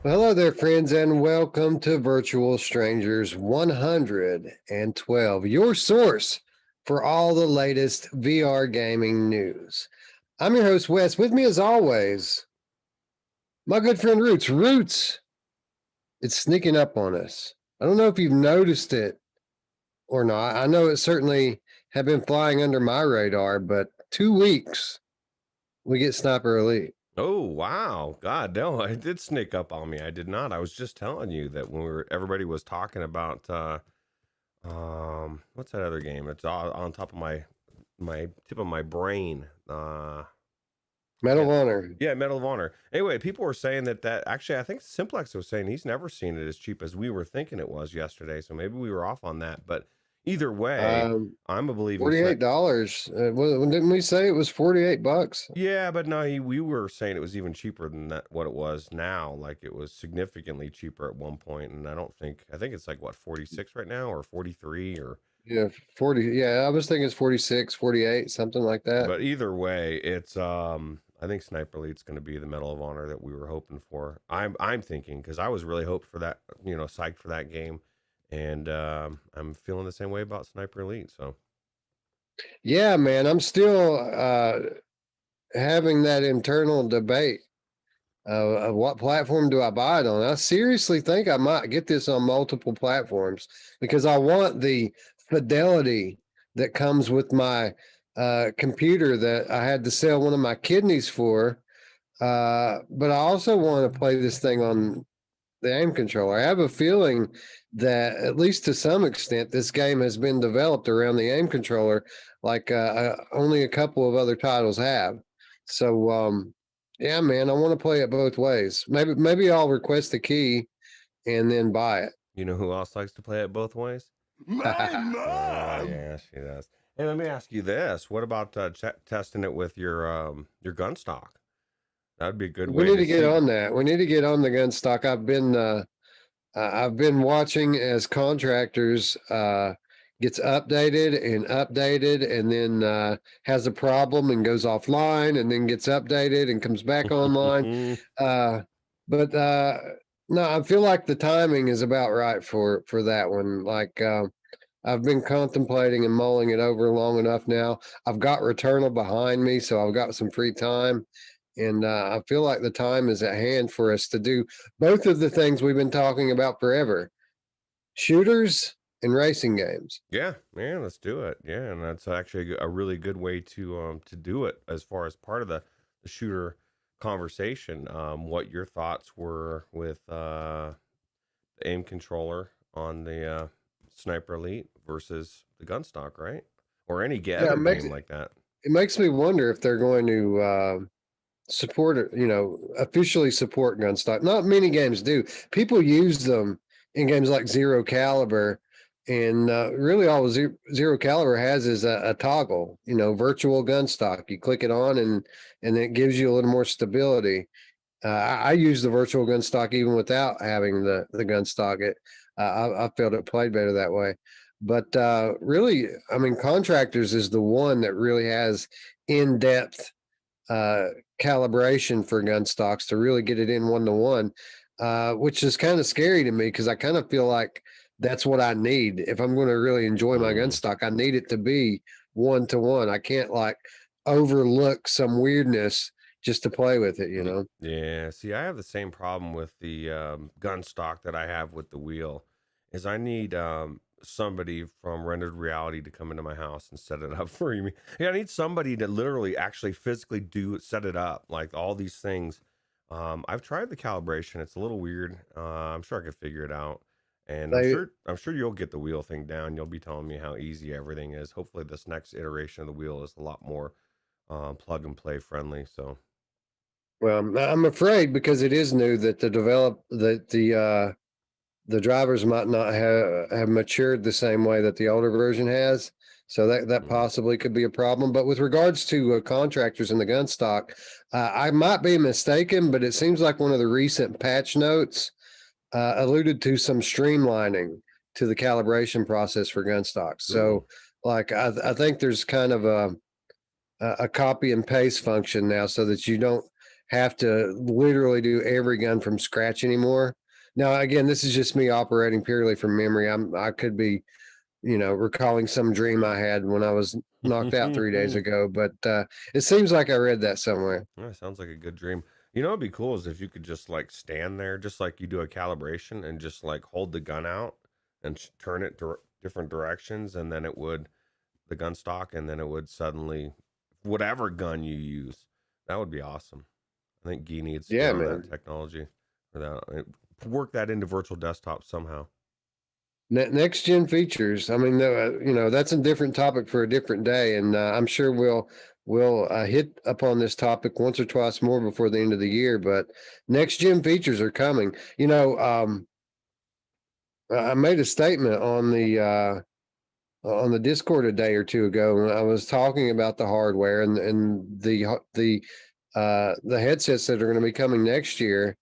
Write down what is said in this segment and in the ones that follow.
Well, hello there, friends, and welcome to Virtual Strangers 112, your source for all the latest VR gaming news. I'm your host, Wes. With me, as always, my good friend Roots. Roots, it's sneaking up on us. I don't know if you've noticed it or not. I know it certainly have been flying under my radar, but 2 weeks we get Sniper Elite. Oh wow, God, no, it did sneak up on me. I did not. I was just telling you that when everybody was talking about what's that other game? It's on top of my tip of my brain. Medal Yeah, of Honor. yeah, Medal of Honor. Anyway, people were saying that actually, I think Simplex was saying he's never seen it as cheap as we were thinking it was yesterday. So maybe we were off on that. But either way, Um, I'm a believing $48. Didn't we say it was $48? Yeah, but no, we were saying it was even cheaper than that what it was now. Like it was significantly cheaper at one point, and I think it's like what 46 right now or 43 or Yeah, 40. Yeah, I was thinking it's 46, 48, something like that. but either way, it's I think Sniper Elite's going to be the Medal of Honor that we were hoping for. I'm thinking because I was really hoped for that, psyched for that game, and I'm feeling the same way about Sniper Elite. So Yeah, man, I'm still having that internal debate of what platform do I buy it on. I seriously think I might get this on multiple platforms because I want the fidelity that comes with my computer that I had to sell one of my kidneys for. But I also want to play this thing on the aim controller. I have a feeling that, at least to some extent, this game has been developed around the aim controller, like only a couple of other titles have. So, yeah, man, I want to play it both ways. Maybe I'll request a key and then buy it. you know who else likes to play it both ways? My Oh mom! yeah, she does. Hey, let me ask you this: what about testing it with your gun stock? That'd be a good We way need to to get see. on that. We need to get on the gun stock. I've been watching as contractors gets updated and updated, and then has a problem and goes offline, and then gets updated and comes back online. Uh, but no, I feel like the timing is about right for that one. Like I've been contemplating and mulling it over long enough now. I've got Returnal behind me, so I've got some free time. And I feel like the time is at hand for us to do both of the things we've been talking about forever: shooters and racing games. Yeah, man, let's do it. Yeah, and that's actually a really good way to do it as far as part of the shooter conversation. What your thoughts were with the aim controller on the Sniper Elite versus the gun stock, right? Or any Yeah, other game like that. it makes me wonder if they're going to support it, officially support gun stock. Not many games do. People use them in games like Zero Caliber, and really all Zero Caliber has is a toggle, virtual gun stock. You click it on, and it gives you a little more stability. I use the virtual gun stock even without having the gun stock. I felt it played better that way. But really, I mean, Contractors is the one that really has in depth uh, calibration for gun stocks to really get it in 1-to-1, which is kind of scary to me because I kind of feel like that's what I need. If I'm going to really enjoy my gun Mm. stock, I need it to be 1-to-1. I can't like overlook some weirdness just to play with it. Yeah, see, I have the same problem with the gun stock that I have with the wheel. Is I need somebody from Rendered Reality to come into my house and set it up for me. Yeah, I need somebody to literally actually physically set it up, like all these things. I've tried the calibration; it's a little weird. I'm sure I could figure it out, and I'm They sure I'm sure you'll get the wheel thing down. You'll be telling me how easy everything is. Hopefully, this next iteration of the wheel is a lot more plug and play friendly. So. Well, I'm afraid because it is new that the drivers might not have matured the same way that the older version has. So that Mm. possibly could be a problem. But with regards to contractors in the gun stock, I might be mistaken, but it seems like one of the recent patch notes alluded to some streamlining to the calibration process for gun stocks. Ooh. So, like, I think there's kind of a copy and paste function now, so that you don't have to literally do every gun from scratch anymore. Now, again, this is just me operating purely from memory. I could be, recalling some dream I had when I was knocked out 3 days ago, but it seems like I read that somewhere. That sounds like a good dream. You know, what'd be cool is if you could just like stand there, just like you do a calibration, and just like hold the gun out and turn it different directions, and then it would the gun stock, and then it would suddenly whatever gun you use. That would be awesome. I think Guy needs to get on that technology for that. Work that into virtual desktop somehow. Next gen features. I mean, that's a different topic for a different day, and I'm sure we'll hit upon this topic once or twice more before the end of the year. But next gen features are coming. I made a statement on the Discord a day or two ago when I was talking about the hardware and the headsets that are going to be coming next year,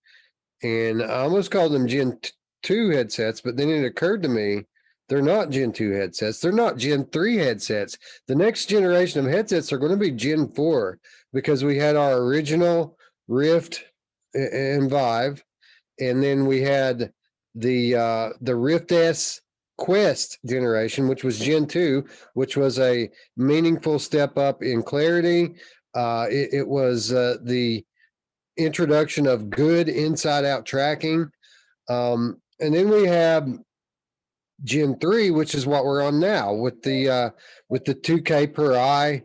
and I almost called them Gen 2 headsets, but then it occurred to me they're not Gen 2 headsets. They're not Gen 3 headsets. The next generation of headsets are going to be Gen 4 because we had our original Rift and Vive, and then we had the Rift S Quest generation, which was Gen 2, which was a meaningful step up in clarity. It was the introduction of good inside-out tracking. And then we have Gen 3, which is what we're on now with the 2K per eye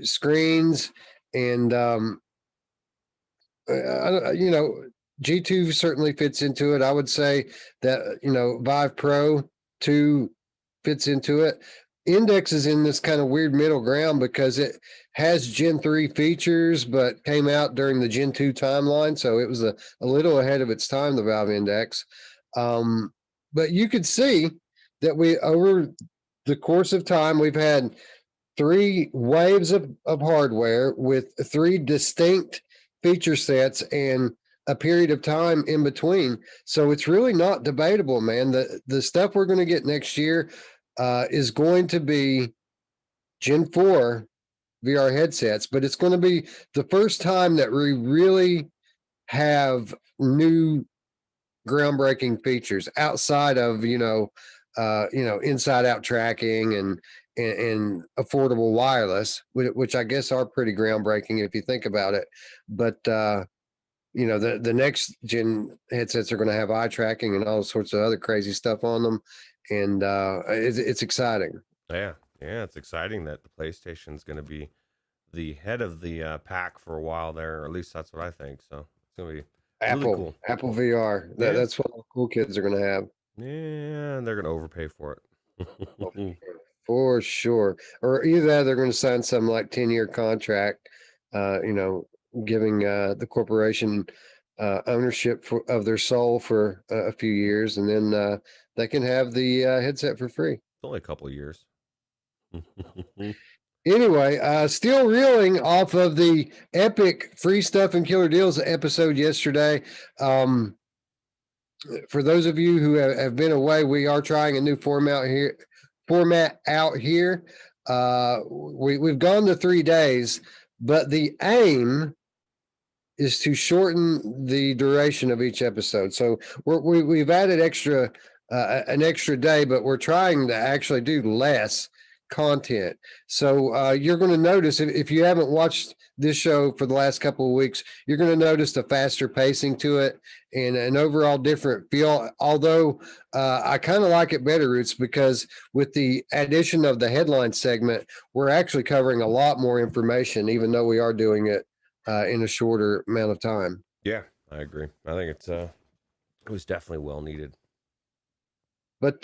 screens, and G2 certainly fits into it. I would say that Vive Pro 2 fits into it. Index is in this kind of weird middle ground because it has Gen 3 features, but came out during the Gen 2 timeline. So it was a little ahead of its time, the Valve Index. But you could see that over the course of time, we've had 3 waves of hardware with 3 distinct feature sets and a period of time in between. So it's really not debatable, man. The stuff we're going to get next year is going to be Gen 4 VR headsets, but it's going to be the first time that we really have new groundbreaking features outside of inside out tracking and affordable wireless, which I guess are pretty groundbreaking if you think about it. But the next gen headsets are going to have eye tracking and all sorts of other crazy stuff on them, and it's exciting. Yeah, it's exciting that the PlayStation's going to be the head of the pack for a while there, or at least that's what I think. So it's going to be really cool. Apple VR. That's what the cool kids are going to have. Yeah, and they're going to overpay for it. For sure. Or either that, they're going to sign some like 10-year contract, giving the corporation ownership of their soul for a few years, and then they can have the headset for free. It's only a couple of years. Anyway, still reeling off of the epic free stuff and killer deals episode yesterday. For those of you who have been away, we are trying a new format out here. We've gone to 3 days, but the aim is to shorten the duration of each episode. So we've added an extra day, but we're trying to actually do less content. So you're going to notice, if you haven't watched this show for the last couple of weeks, you're going to notice the faster pacing to it and an overall different feel. Although I kind of like it better, Roots, because with the addition of the headline segment, we're actually covering a lot more information, even though we are doing it in a shorter amount of time. Yeah, I agree. I think it was definitely well needed. But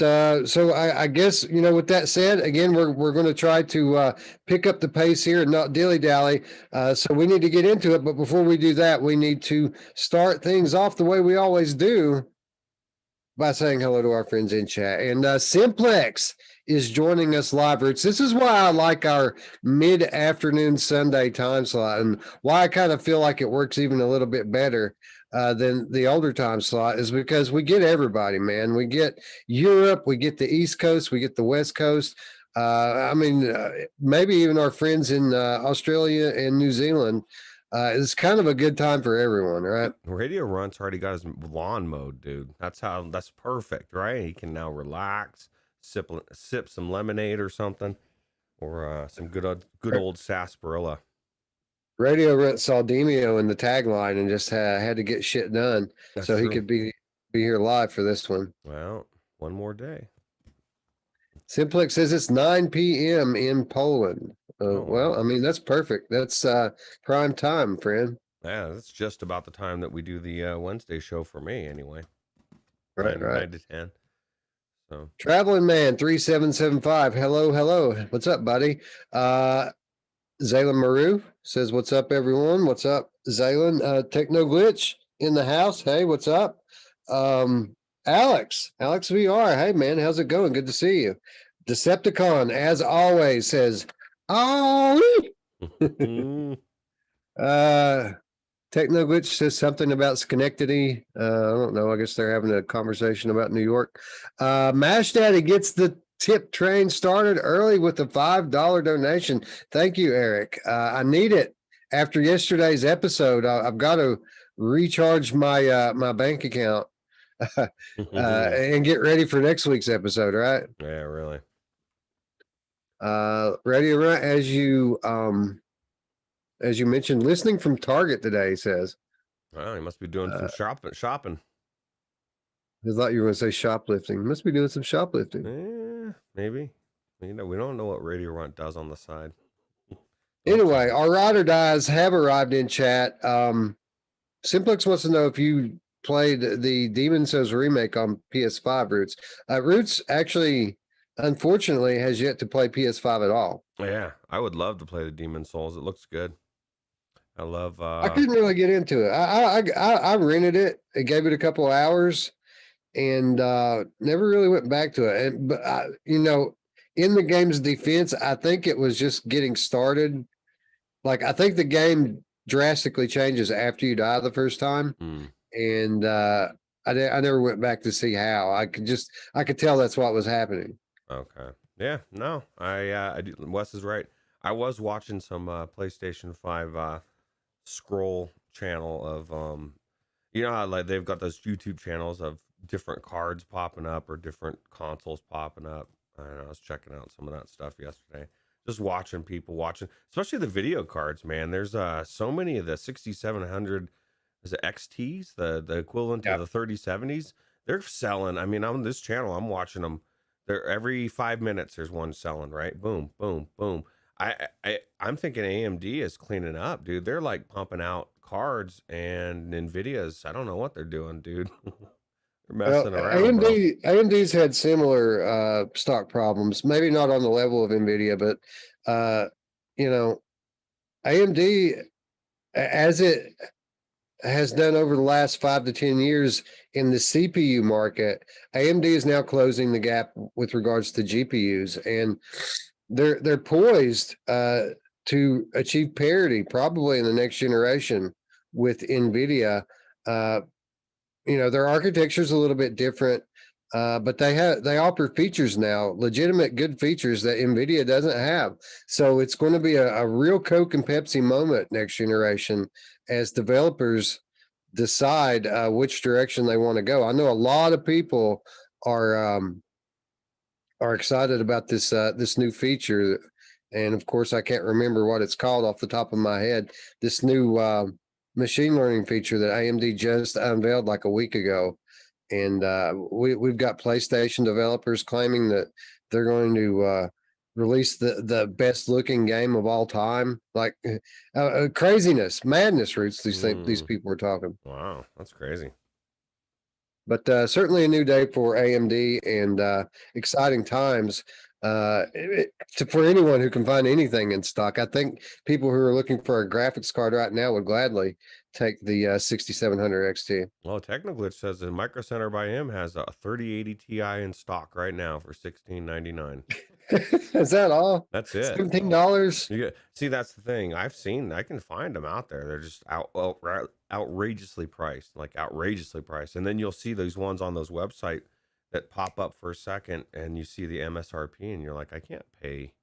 so I guess, with that said, again, we're going to try to pick up the pace here and not dilly-dally. So we need to get into it. But before we do that, we need to start things off the way we always do by saying hello to our friends in chat. And Simplex is joining us live, Roots. This is why I like our mid-afternoon Sunday time slot, and why I kind of feel like it works even a little bit better than the older time slot, is because we get everybody, man. We get Europe, we get the East Coast, we get the West Coast. Maybe even our friends in Australia and New Zealand. It's kind of a good time for everyone, right? Radio Runt's already got his lawn mowed, dude. That's perfect, right? He can now relax, sip some lemonade or something, or some good old sarsaparilla. Radio Rent saw Demeo in the tagline and just had to get shit done That's so he true. could be here live for this one. Well, one more day. Simplex says it's 9 p.m. in Poland. Oh, Well, I mean, that's perfect. That's prime time, friend. yeah, that's just about the time that we do the Wednesday show for me, anyway. Right, 9 to 10. So Traveling Man 3775. Hello. What's up, buddy? Zaylan Maru says, what's up, everyone? What's up, Zaylan? Techno Glitch in the house. Hey, what's up? Alex VR. Hey, man, how's it going? Good to see you. Decepticon, as always, says, oh, Techno Glitch says something about Schenectady. I don't know. I guess they're having a conversation about New York. Mash Daddy gets the tip train started early with a $5 donation. Thank you, Eric. I need it after yesterday's episode. I've got to recharge my bank account and get ready for next week's episode. Right? yeah, really. Radio Run, as you mentioned, listening from Target today, he says. Well, he must be doing some shopping. I thought you were going to say shoplifting. He must be doing some shoplifting. Maybe. We don't know what Radio Runt does on the side. Anyway, our ride or dies have arrived in chat. Simplex wants to know if you played the Demon Souls remake on PS5, Roots. Roots actually, unfortunately, has yet to play PS5 at all. Yeah, I would love to play the Demon Souls. It looks good. I love. I couldn't really get into it. I rented it. I gave it a couple hours, and never really went back to it. And but in the game's defense, I think it was just getting started. Like, I think the game drastically changes after you die the first time, and I never went back to see how. I could tell that's what was happening. Okay. Yeah. No. I do. Wes is right. I was watching some PlayStation 5 scroll channel of how like they've got those YouTube channels of different cards popping up or different consoles popping up. I was checking out some of that stuff yesterday. Just watching people especially the video cards, man. There's so many of the 6700 is it XTs, the equivalent to the 3070s. They're selling. I mean, on this channel, I'm watching them. They're every 5 minutes there's one selling, right? Boom, boom, boom. I'm thinking AMD is cleaning up, dude. They're like pumping out cards, and Nvidia's, I don't know what they're doing, dude. They're messing around. AMD's had similar stock problems, maybe not on the level of Nvidia, but AMD, as it has done over the last 5 to 10 years in the CPU market, AMD is now closing the gap with regards to GPUs, and they're poised to achieve parity probably in the next generation with NVIDIA. Their architecture is a little bit different, but they offer features now, legitimate good features that NVIDIA doesn't have. So it's going to be a real Coke and Pepsi moment next generation as developers decide which direction they want to go. I know a lot of people are excited about this new feature, and of course I can't remember what it's called off the top of my head. This new machine learning feature that AMD just unveiled like a week ago, and we've got PlayStation developers claiming that they're going to release the best looking game of all time. Like craziness, madness, Roots. These people are talking. Wow, that's crazy. But certainly a new day for AMD, and exciting times for anyone who can find anything in stock. I think people who are looking for a graphics card right now would gladly take the 6700 XT. Well, Technoglitch says the Micro Center by him has a 3080 Ti in stock right now for $16.99. Is that all? That's it. $17? See, that's the thing. I can find them out there. They're just outrageously priced, And then you'll see those ones on those website that pop up for a second, and you see the MSRP, and you're like, I can't pay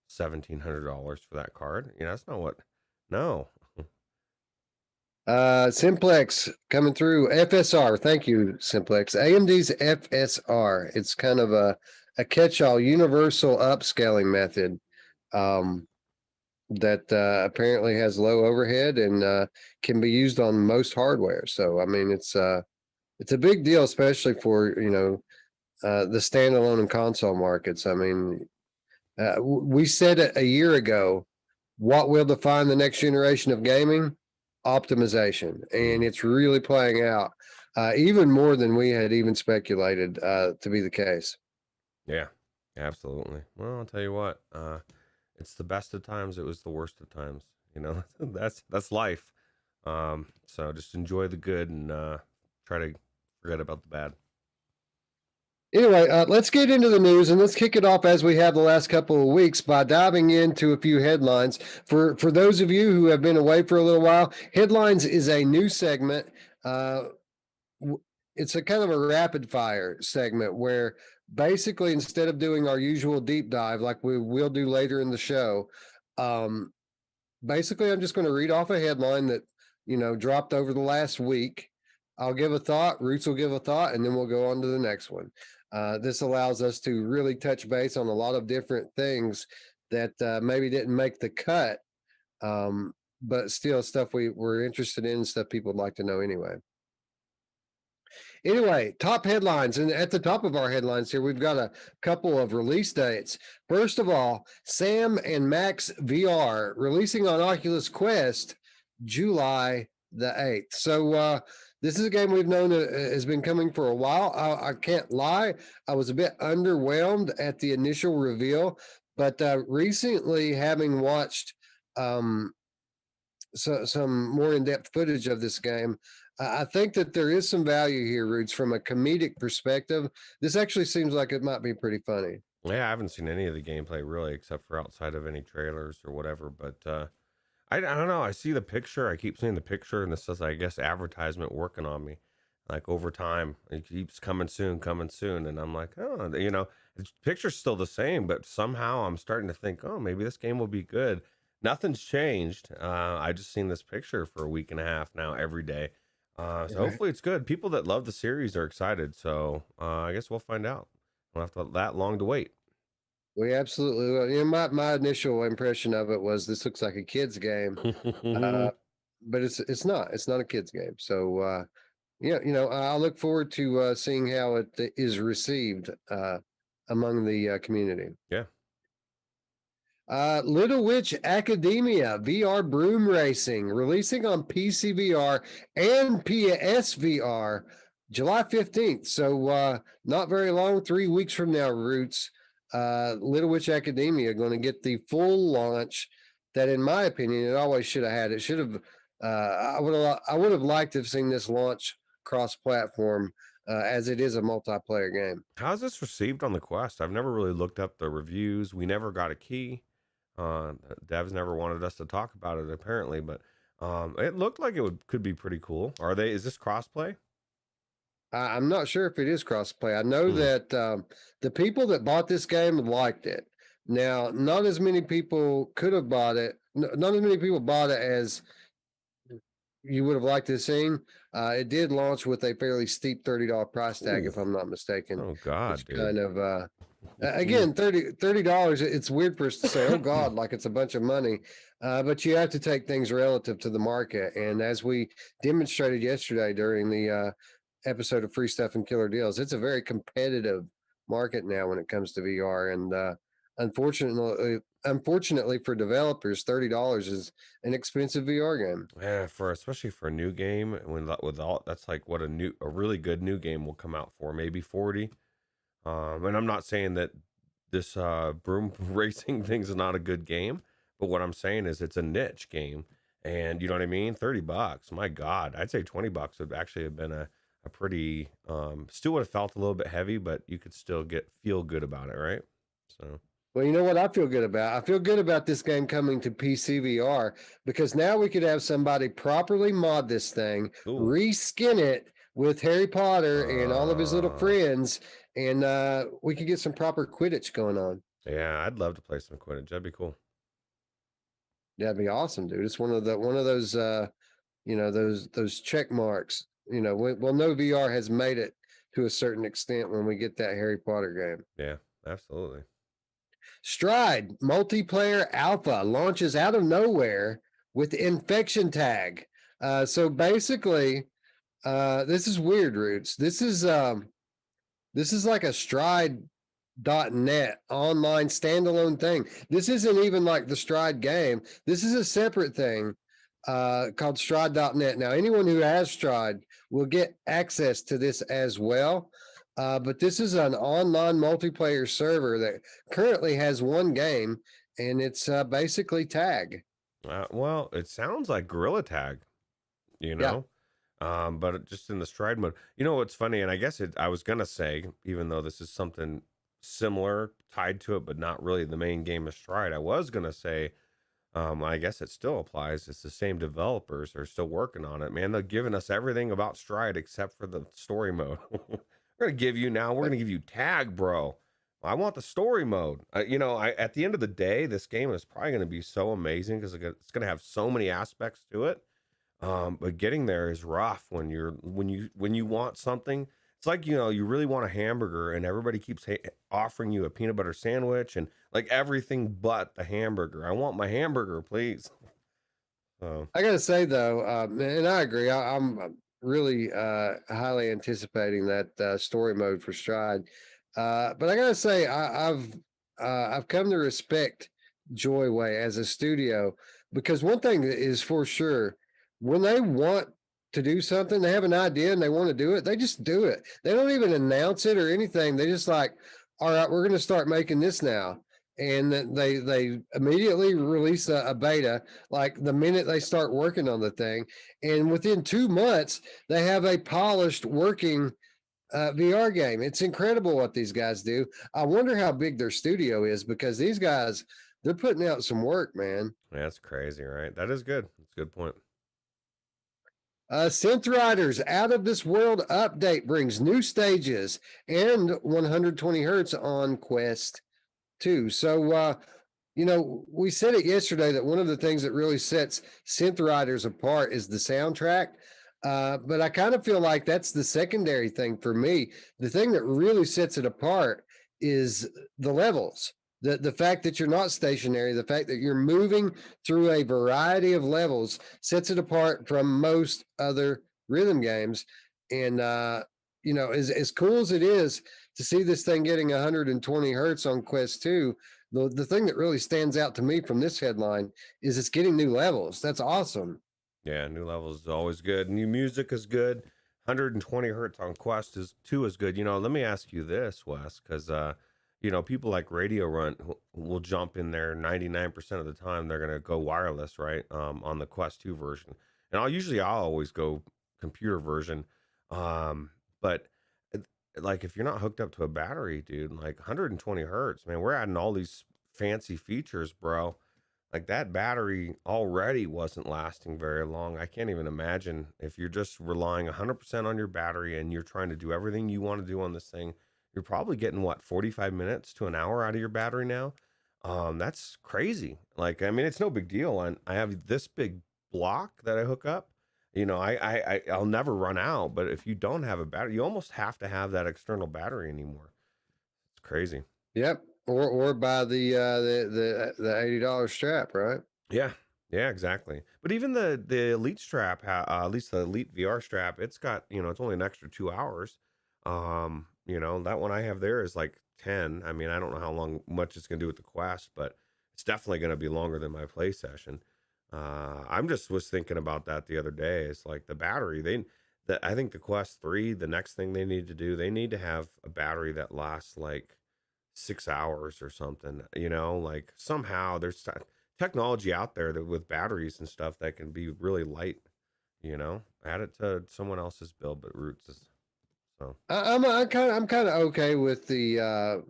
$1,700 for that card. That's not what. No. Simplex coming through. FSR. Thank you, Simplex. AMD's FSR. It's kind of a catch-all universal upscaling method. That apparently has low overhead and can be used on most hardware. So I mean, it's a big deal, especially for the standalone and console markets. I mean, we said it a year ago. What will define the next generation of gaming? Optimization, and it's really playing out even more than we had even speculated to be the case. Yeah, absolutely. Well, I'll tell you what, it's the best of times. It was the worst of times. You know, that's life. So just enjoy the good and try to forget about the bad. Anyway, let's get into the news and let's kick it off as we have the last couple of weeks by diving into a few headlines. For those of you who have been away for a little while, headlines is a new segment. It's a kind of a rapid fire segment where basically instead of doing our usual deep dive like we will do later in the show, basically I'm just going to read off a headline that dropped over the last week. I'll give a thought, Roots will give a thought, and then we'll go on to the next one. This allows us to really touch base on a lot of different things that maybe didn't make the cut, but still stuff we're interested in and stuff people would like to know anyway. Anyway, top headlines. And at the top of our headlines here, we've got a couple of release dates. First of all, Sam and Max VR releasing on Oculus Quest July the 8th. So this is a game we've known has been coming for a while. I can't lie. I was a bit underwhelmed at the initial reveal, but recently having watched some more in-depth footage of this game, I think that there is some value here, Roots, from a comedic perspective. This actually seems like it might be pretty funny. Yeah, I haven't seen any of the gameplay really, except for outside of any trailers or whatever. But I don't know. I see the picture. I keep seeing the picture, and this says, I guess, advertisement working on me. Like over time, it keeps coming soon, and I'm like, oh, the picture's still the same, but somehow I'm starting to think, oh, maybe this game will be good. Nothing's changed. I just seen this picture for a week and a half now, every day. So hopefully it's good. People that love the series are excited. So I guess we'll find out. We'll have that long to wait. We absolutely will. My initial impression of it was this looks like a kid's game, but it's not. It's not a kid's game. So I look forward to seeing how it is received among the community. Yeah. Little Witch Academia VR Broom Racing releasing on PC VR and PSVR July 15th. So not very long, 3 weeks from now, Roots. Little Witch Academia going to get the full launch that, in my opinion, it always should have had. It should have. I would have liked to have seen this launch cross-platform, as it is a multiplayer game. How's this received on the Quest? I've never really looked up the reviews. We never got a key. Devs never wanted us to talk about it apparently, but it looked like could be pretty cool. Is this crossplay? I'm not sure if it is crossplay. I know that the people that bought this game liked it. Now, not as many people could have bought it. Not as many people bought it as you would have liked to have seen. It did launch with a fairly steep $30 price tag, if I'm not mistaken. Oh God, dude. Kind of again, $30. It's weird for us to say, oh God, like it's a bunch of money. But you have to take things relative to the market. And as we demonstrated yesterday during the episode of Free Stuff and Killer Deals, it's a very competitive market now when it comes to VR. And unfortunately for developers, $30 is an expensive VR game. Yeah, especially for a new game, that's like what a really good new game will come out for, maybe 40. And I'm not saying that this broom racing thing is not a good game, but what I'm saying is it's a niche game, and you know what I mean. $30, my God, I'd say $20 would actually have been a pretty still would have felt a little bit heavy, but you could still feel good about it, right? So. Well, you know what I feel good about? I feel good about this game coming to PC VR because now we could have somebody properly mod this thing, reskin it with Harry Potter and all of his little friends, and we could get some proper Quidditch going on. Yeah, I'd love to play some Quidditch. That'd be cool. That'd be awesome, dude. It's one of those those check marks. Well, no VR has made it to a certain extent when we get that Harry Potter game. Yeah, absolutely. Stride multiplayer alpha launches out of nowhere with infection tag. So basically, this is weird, Roots. This is like a Stride.net online standalone thing. This isn't even like the Stride game. This is a separate thing called Stride.net. Now, anyone who has Stride will get access to this as well. But this is an online multiplayer server that currently has one game, and it's basically tag. Well, it sounds like Gorilla Tag, you Yeah. know, but just in the stride mode. You know what's funny, and I guess I was gonna say, even though this is something similar tied to it, but not really the main game of Stride, I was gonna say, I guess it still applies. It's the same developers are still working on it, man. They're giving us everything about Stride except for the story mode. We're gonna give you tag, bro. I want the story mode. At the end of the day, this game is probably going to be so amazing because it's going to have so many aspects to it. But getting there is rough when you want something. It's like, you really want a hamburger and everybody keeps offering you a peanut butter sandwich and like everything but the hamburger. I want my hamburger, please. So I gotta say though, and I agree. I'm really highly anticipating that story mode for Stride. But I gotta say, I've come to respect Joyway as a studio because one thing that is for sure, when they want to do something, they have an idea and they want to do it, they just do it. They don't even announce it or anything. They just like, all right, we're going to start making this now. And they immediately release a beta like the minute they start working on the thing, and within 2 months they have a polished working VR game. It's incredible what these guys do. I wonder how big their studio is because these guys, they're putting out some work, man. yeah, that's crazy, right? That is good. That's a good point. Synth Riders Out of This World update brings new stages and 120 hertz on Quest 2. So, we said it yesterday that one of the things that really sets Synth Riders apart is the soundtrack. But I kind of feel like that's the secondary thing for me. The thing that really sets it apart is the levels. The fact that you're not stationary, the fact that you're moving through a variety of levels sets it apart from most other rhythm games. And as cool as it is to see this thing getting 120 hertz on Quest 2, the thing that really stands out to me from this headline is it's getting new levels. That's awesome. Yeah, new levels is always good. New music is good. 120 hertz on Quest is 2 is good. Let me ask you this, Wes, because people like Radio Run will jump in there 99% of the time. They're gonna go wireless, right? On the Quest 2 version, and I'll always go computer version. But like if you're not hooked up to a battery, dude, like 120 hertz, man, we're adding all these fancy features, bro. Like that battery already wasn't lasting very long. I can't even imagine if you're just relying 100% on your battery and you're trying to do everything you want to do on this thing. You're probably getting 45 minutes to an hour out of your battery now. That's crazy. Like, I mean, it's no big deal. And I have this big block that I hook up. I'll never run out. But if you don't have a battery, you almost have to have that external battery anymore. It's crazy. Yep. Or buy the $80 strap, right? Yeah, yeah, exactly. But even the Elite strap, at least the Elite VR strap, it's got it's only an extra 2 hours. That one I have there is like 10. I mean, I don't know how much it's gonna do with the Quest, but it's definitely gonna be longer than my play session. I'm just was thinking about that the other day. It's like the battery. I think the Quest 3, the next thing they need to do, they need to have a battery that lasts like 6 hours or something. Like somehow there's technology out there that with batteries and stuff that can be really light. Add it to someone else's build, but Roots is so. I'm kind of okay with the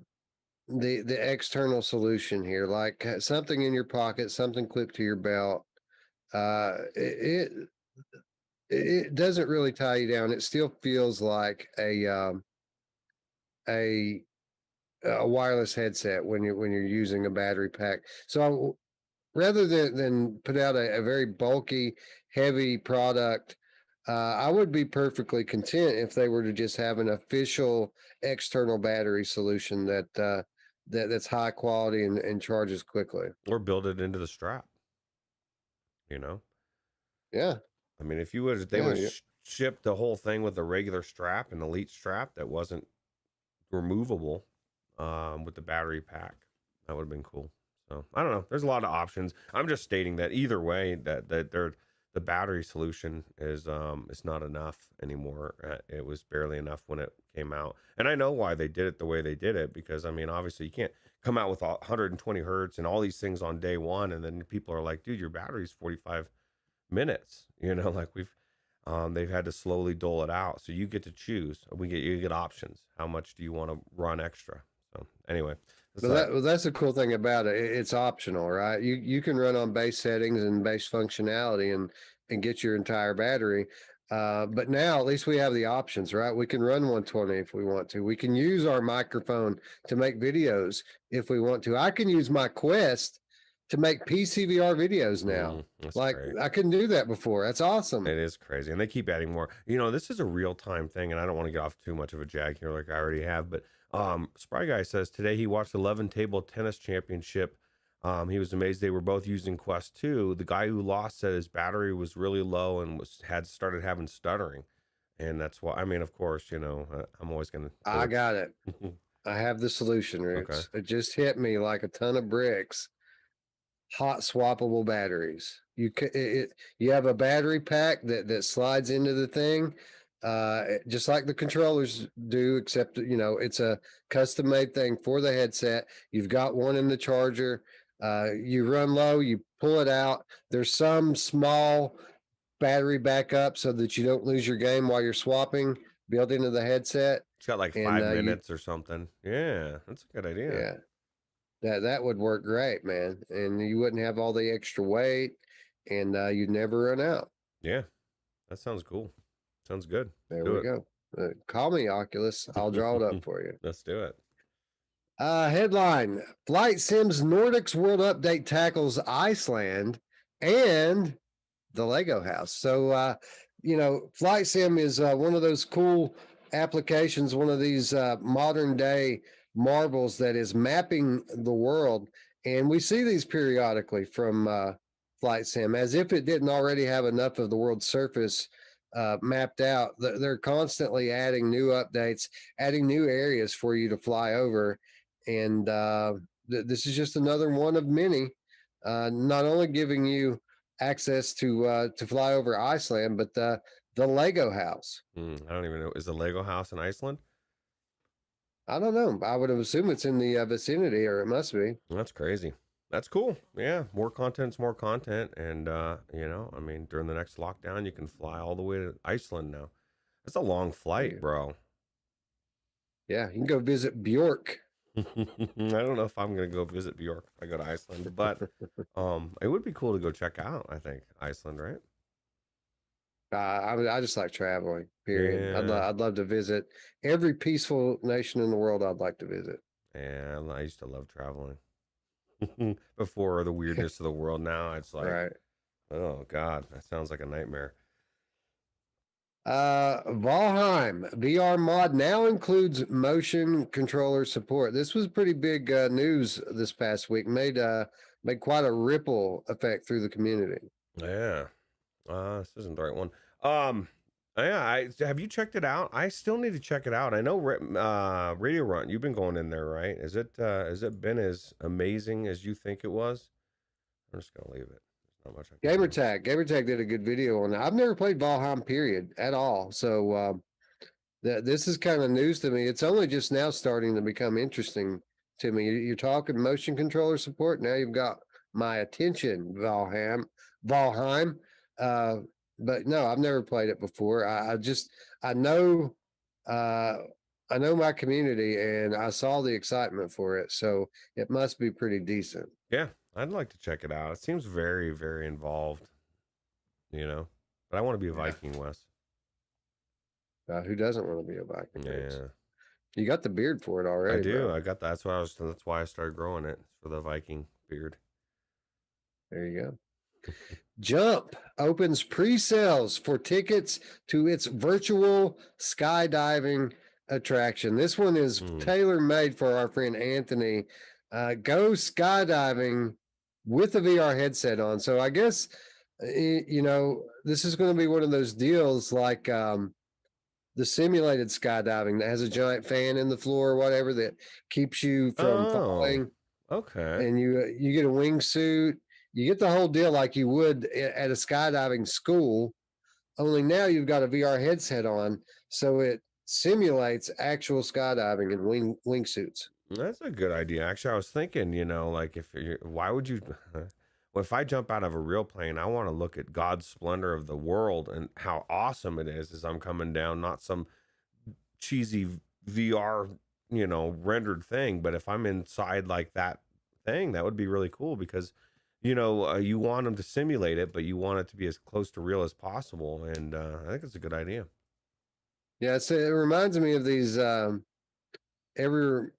external solution here, like something in your pocket, something clipped to your belt. It doesn't really tie you down. It still feels like a wireless headset when you're using a battery pack. So rather than put out a very bulky, heavy product. I would be perfectly content if they were to just have an official external battery solution that's high quality and charges quickly. Or build it into the strap, you know? Yeah, I mean, if you would, they yeah, would yeah. ship the whole thing with a regular strap, an elite strap that wasn't removable, with the battery pack. That would have been cool. So I don't know. There's a lot of options. I'm just stating that either way, that the battery solution is not enough anymore. It was barely enough when it came out, and I know why they did it the way they did it, because I mean, obviously, you can't come out with 120 hertz and all these things on day one, and then people are like, dude, your battery's 45 minutes. Like they've had to slowly dole it out, so you get to choose. You get options. How much do you want to run extra? So anyway, That's the cool thing about it. It's optional, right? You can run on base settings and base functionality and get your entire battery. But now at least we have the options, right? We can run 120 if we want to. We can use our microphone to make videos if we want to. I can use my Quest to make PCVR videos now. That's Like great. I couldn't do that before. That's awesome. It is crazy, and they keep adding more. This is a real time thing, and I don't want to get off too much of a jag here, like I already have. But Spry Guy says today he watched the 11 table tennis championship. He was amazed they were both using Quest 2. The guy who lost said his battery was really low and had started having stuttering, and that's why. I mean, of course, I'm always gonna. I got it. I have the solution, Okay. Roots. It just hit me like a ton of bricks. Hot swappable batteries. You have a battery pack that slides into the thing, just like the controllers do, except it's a custom made thing for the headset. You've got one in the charger. You run low, you pull it out. There's some small battery backup so that you don't lose your game while you're swapping built into the headset. It's got like 5 minutes or something. Yeah, that's a good idea. Yeah. That would work great, man. And you wouldn't have all the extra weight and you'd never run out. Yeah. That sounds cool. Sounds good. There we go. Call me, Oculus. I'll draw it up for you. Let's do it. Headline: Flight Sim's Nordics World Update tackles Iceland and the Lego house. So, Flight Sim is one of those cool applications, one of these modern day marvels that is mapping the world. And we see these periodically from Flight Sim, as if it didn't already have enough of the world's surface mapped out. They're constantly adding new updates, adding new areas for you to fly over. And this is just another one of many, not only giving you access to fly over Iceland, but the Lego house. I don't even know. Is the Lego house in Iceland? I don't know. I would assume it's in the vicinity, or it must be. That's crazy. That's cool. Yeah, more content's more content, and I mean, during the next lockdown, you can fly all the way to Iceland now. That's a long flight, bro. Yeah, you can go visit Bjork. I don't know if I'm gonna go visit Bjork if I go to Iceland, but it would be cool to go check out. I think Iceland, right? I just like traveling. Period. Yeah. I'd love to visit every peaceful nation in the world. I'd like to visit. Yeah, I used to love traveling before the weirdness of the world. Now it's like, Right. Oh God, that sounds like a nightmare. Valheim VR mod now includes motion controller support. This was pretty big news this past week. Made quite a ripple effect through the community. Yeah. This isn't the right one. Yeah, have you checked it out? I still need to check it out. I know Radio Run, you've been going in there, right? Has it been as amazing as you think it was? I'm just gonna leave it. Not much. Gamertag did a good video on that. I've never played Valheim period at all. So this is kind of news to me. It's only just now starting to become interesting to me. You're talking motion controller support. Now you've got my attention, Valheim. But no, I've never played it before. I know my community, and I saw the excitement for it. So it must be pretty decent. Yeah, I'd like to check it out. It seems very, very involved, but I want to be a Viking, Wes. Who doesn't want to be a Viking? Yeah. You got the beard for it already. I do. Bro. I got that. That's why I started growing it, for the Viking beard. There you go. Jump opens pre-sales for tickets to its virtual skydiving attraction. This one is tailor-made for our friend Anthony. Go skydiving with a VR headset on. So I guess, you know, this is going to be one of those deals like the simulated skydiving that has a giant fan in the floor or whatever that keeps you from falling. Okay. And you get a wingsuit. You get the whole deal like you would at a skydiving school, only now you've got a VR headset on, so it simulates actual skydiving in wingsuits. That's a good idea. Actually, I was thinking, you know, like why would you? Well, if I jump out of a real plane, I want to look at God's splendor of the world and how awesome it is as I'm coming down, not some cheesy VR, you know, rendered thing. But if I'm inside like that thing, that would be really cool because, you know, you want them to simulate it, but you want it to be as close to real as possible. And I think it's a good idea. Yeah, it reminds me of these ever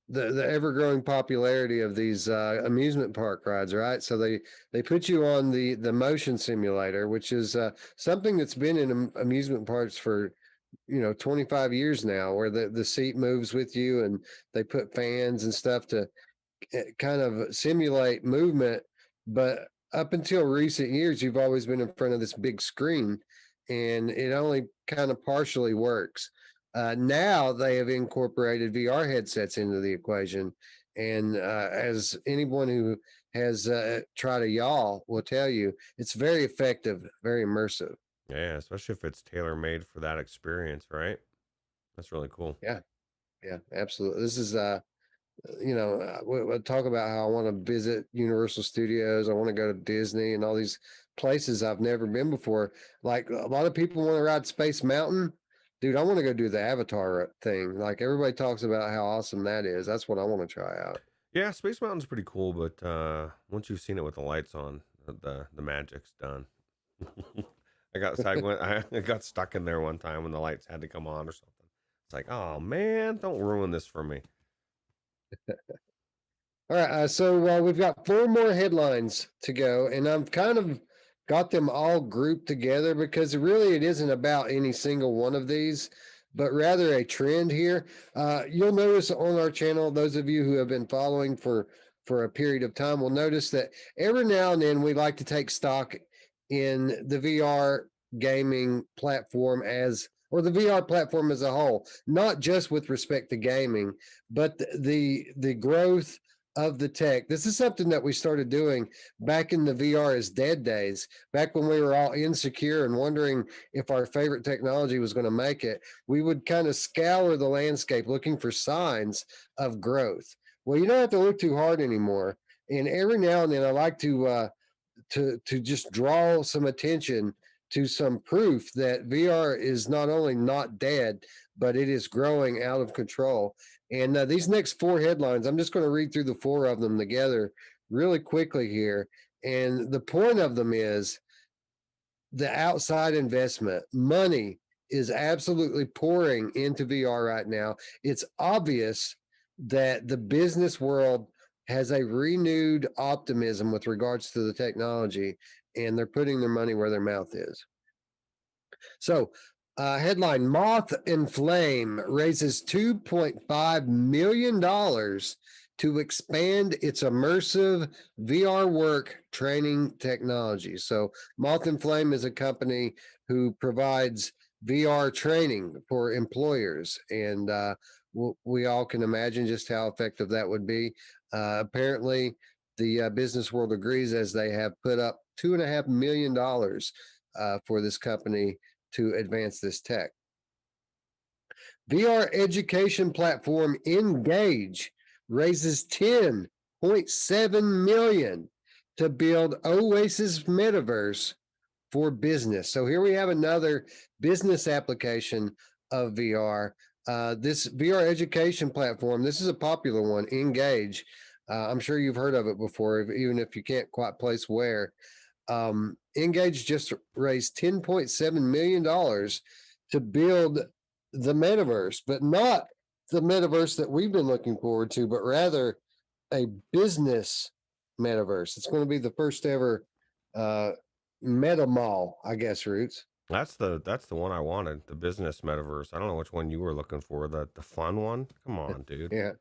the ever-growing popularity of these amusement park rides, right? So they put you on the motion simulator, which is something that's been in amusement parks for 25 years now, where the seat moves with you, and they put fans and stuff to kind of simulate movement. But up until recent years, you've always been in front of this big screen, and it only kind of partially works. Now they have incorporated VR headsets into the equation. And as anyone who has tried a yaw will tell you, it's very effective, very immersive. Yeah, especially if it's tailor made for that experience, right? That's really cool. Yeah, absolutely. This is, we'll talk about how I want to visit Universal Studios. I want to go to Disney and all these places I've never been before. Like a lot of people want to ride Space Mountain. Dude, I want to go do the Avatar thing. Like everybody talks about how awesome that is. That's what I want to try out. Yeah, Space Mountain's pretty cool, but once you've seen it with the lights on, the magic's done. I got stuck in there one time when the lights had to come on or something. It's like, oh man, don't ruin this for me. All right, so we've got 4 more headlines to go, and I've kind of got them all grouped together because really it isn't about any single one of these, but rather a trend here. You'll notice on our channel, those of you who have been following for a period of time will notice that every now and then we like to take stock in the VR gaming platform or the VR platform as a whole, not just with respect to gaming, but the growth of the tech. This is something that we started doing back in the VR is dead days, back when we were all insecure and wondering if our favorite technology was going to make it. We would kind of scour the landscape looking for signs of growth. Well, you don't have to look too hard anymore. And every now and then I like to just draw some attention to some proof that VR is not only not dead, but it is growing out of control. And these next 4 headlines, I'm just going to read through the 4 of them together really quickly here. And the point of them is the outside investment. Money is absolutely pouring into VR right now. It's obvious that the business world has a renewed optimism with regards to the technology, and they're putting their money where their mouth is. So, headline: Moth and Flame raises $2.5 million to expand its immersive VR work training technology. So, Moth and Flame is a company who provides VR training for employers, and we all can imagine just how effective that would be. Apparently, the business world agrees, as they have put up $2.5 million for this company to advance this tech. VR education platform Engage raises $10.7 million to build Oasis Metaverse for business. So here we have another business application of VR. This VR education platform, this is a popular one, Engage. I'm sure you've heard of it before, even if you can't quite place where. Engage just raised $10.7 million to build the metaverse, but not the metaverse that we've been looking forward to, but rather a business metaverse. It's going to be the first ever meta mall, I guess, Roots. That's the one I wanted, the business metaverse. I don't know which one you were looking for, the fun one. Come on, dude. Yeah.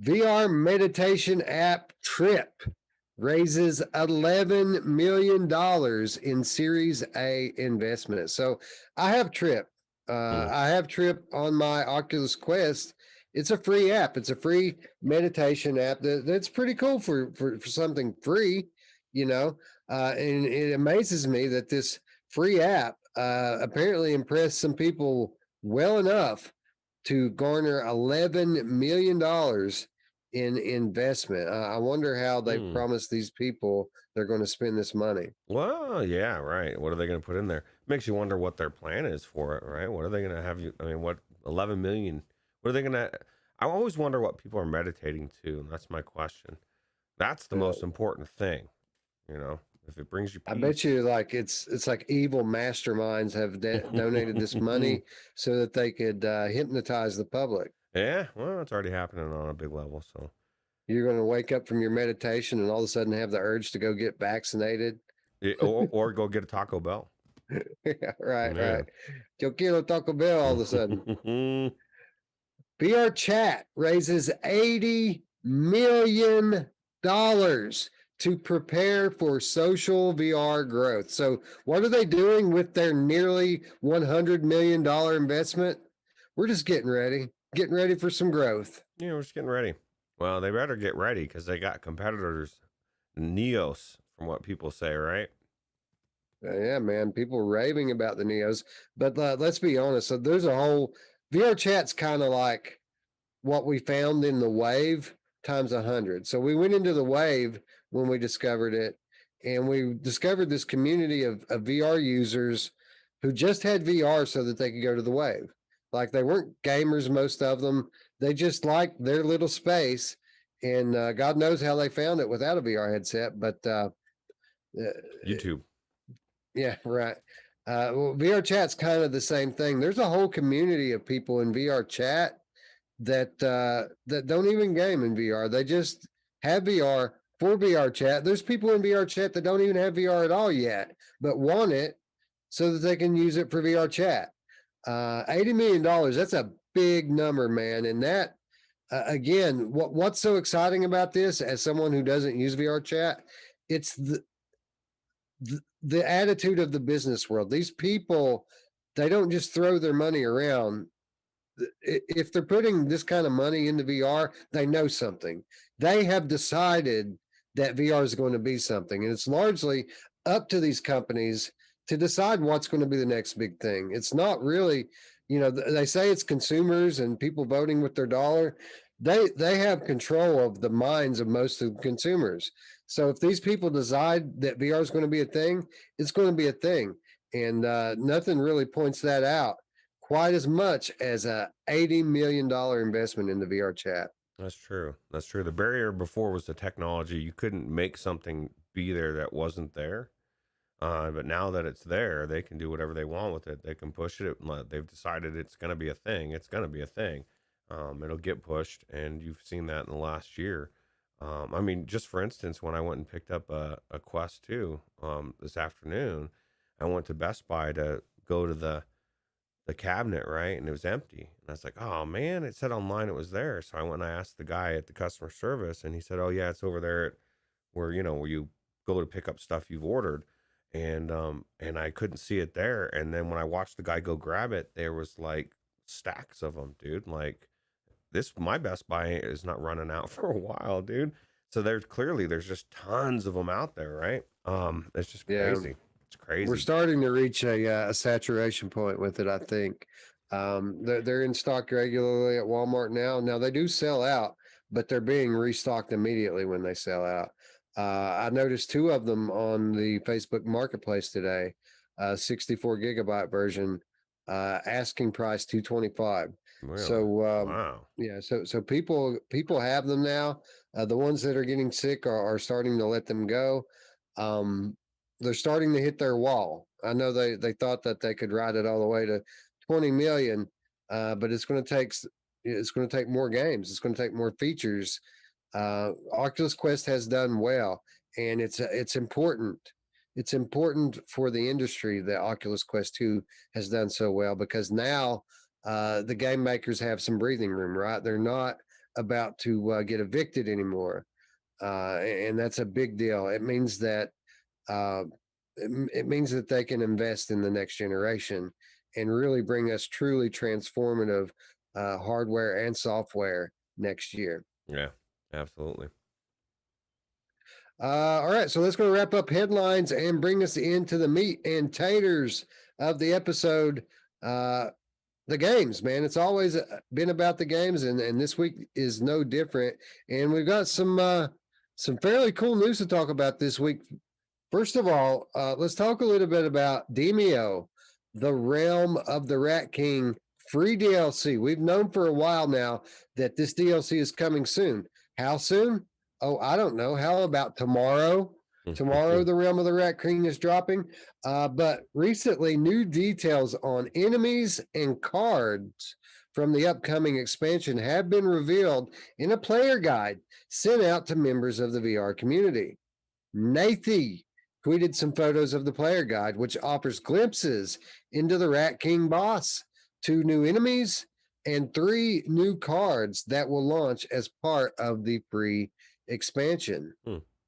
VR meditation app Trip raises $11 million in Series A investment. So I have Trip. I have Trip on my Oculus Quest. It's a free app. It's a free meditation app that's pretty cool for something free, you know. And it amazes me that this free app apparently impressed some people well enough to garner $11 million in investment. I wonder how they promised these people they're going to spend this money. Well, yeah, right. What are they going to put in there? Makes you wonder what their plan is for it, right? What are they going to have you? I mean, what 11 million? What are they going to? I always wonder what people are meditating to, and that's my question. That's the most important thing, you know. If it brings you peace. I bet you like it's like evil masterminds have donated this money so that they could hypnotize the public. Yeah, well, it's already happening on a big level. So you're going to wake up from your meditation and all of a sudden have the urge to go get vaccinated. Or go get a Taco Bell. Yeah, right. Yo quiero Taco Bell all of a sudden. VR Chat raises $80 million to prepare for social VR growth. So what are they doing with their nearly $100 million investment? We're just getting ready for some growth. Yeah, we're just getting ready. Well, they better get ready because they got competitors, Neos, from what people say, right? Yeah, man, people raving about the Neos. But let's be honest. So there's a whole VR Chat's kind of like what we found in the Wave times 100. So we went into the Wave when we discovered it, and we discovered this community of VR users who just had VR so that they could go to the Wave. Like they weren't gamers, most of them. They just liked their little space, and God knows how they found it without a VR headset. But YouTube. Yeah, right. Well, VR Chat's kind of the same thing. There's a whole community of people in VR Chat that don't even game in VR. They just have VR for VR Chat. There's people in VR Chat that don't even have VR at all yet, but want it so that they can use it for VR Chat. $80 million, that's a big number, man. And that, again, what's so exciting about this as someone who doesn't use VR Chat? It's the attitude of the business world. These people, they don't just throw their money around. If they're putting this kind of money into VR, they know something. They have decided that VR is going to be something. And it's largely up to these companies to decide what's going to be the next big thing. It's not really, they say it's consumers and people voting with their dollar. They have control of the minds of most of the consumers. So if these people decide that VR is going to be a thing, it's going to be a thing. And nothing really points that out quite as much as a $80 million investment in the VR Chat. That's true. The barrier before was the technology. You couldn't make something be there that wasn't there. But now that it's there, they can do whatever they want with it. They can push it. They've decided it's going to be a thing. It's going to be a thing. It'll get pushed, and you've seen that in the last year. I mean, just for instance, when I went and picked up a Quest 2 this afternoon, I went to Best Buy to go to the cabinet, right? And it was empty. And I was like, oh man, it said online it was there. So I went and I asked the guy at the customer service, and he said, oh yeah, it's over there where you go to pick up stuff you've ordered. And I couldn't see it there. And then when I watched the guy go grab it, there was like stacks of them, dude. Like my Best Buy is not running out for a while, dude. So there's just tons of them out there, right? It's just crazy. Yeah. It's crazy. We're starting to reach a saturation point with it, I think. They're in stock regularly at Walmart now. Now they do sell out, but they're being restocked immediately when they sell out. I noticed 2 of them on the Facebook Marketplace today. 64 gigabyte version, asking price $225. Really? So wow. Yeah, so people have them now. The ones that are getting sick are starting to let them go. They're starting to hit their wall. I know they thought that they could ride it all the way to 20 million, but it's going to take more games. It's going to take more features Oculus Quest has done well, and it's important. It's important for the industry that Oculus Quest 2 has done so well, because now the game makers have some breathing room, right? They're not about to get evicted anymore, and that's a big deal. It means that it means that they can invest in the next generation and really bring us truly transformative hardware and software next year. Yeah, absolutely. All right, so let's go wrap up headlines and bring us into the meat and taters of the episode. The games, man. It's always been about the games, and this week is no different. And we've got some fairly cool news to talk about this week. First of all, let's talk a little bit about Demeo, the Realm of the Rat King free DLC. We've known for a while now that this DLC is coming soon. How soon? Oh, I don't know. How about tomorrow? Tomorrow, the Realm of the Rat King is dropping. But recently, new details on enemies and cards from the upcoming expansion have been revealed in a player guide sent out to members of the VR community. Nathy tweeted some photos of the player guide, which offers glimpses into the Rat King boss, 2 new enemies, and 3 new cards that will launch as part of the free expansion.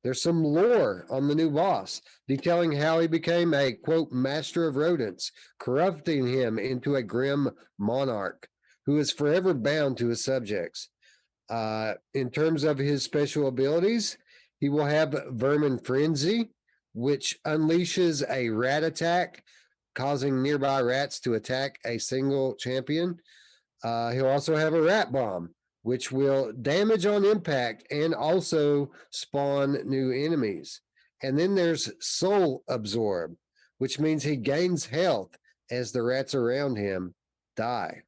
There's some lore on the new boss, detailing how he became a, quote, master of rodents, corrupting him into a grim monarch who is forever bound to his subjects. In terms of his special abilities, he will have Vermin Frenzy, which unleashes a rat attack, causing nearby rats to attack a single champion. He'll also have a rat bomb, which will damage on impact and also spawn new enemies. And then there's Soul Absorb, which means he gains health as the rats around him die.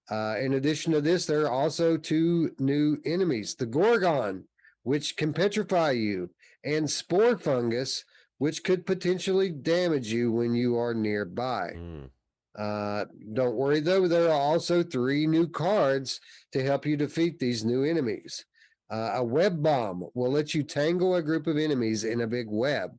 In addition to this, there are also 2 new enemies, the Gorgon, which can petrify you, and Spore Fungus, which could potentially damage you when you are nearby. Don't worry, though, there are also 3 new cards to help you defeat these new enemies. A Web Bomb will let you tangle a group of enemies in a big web.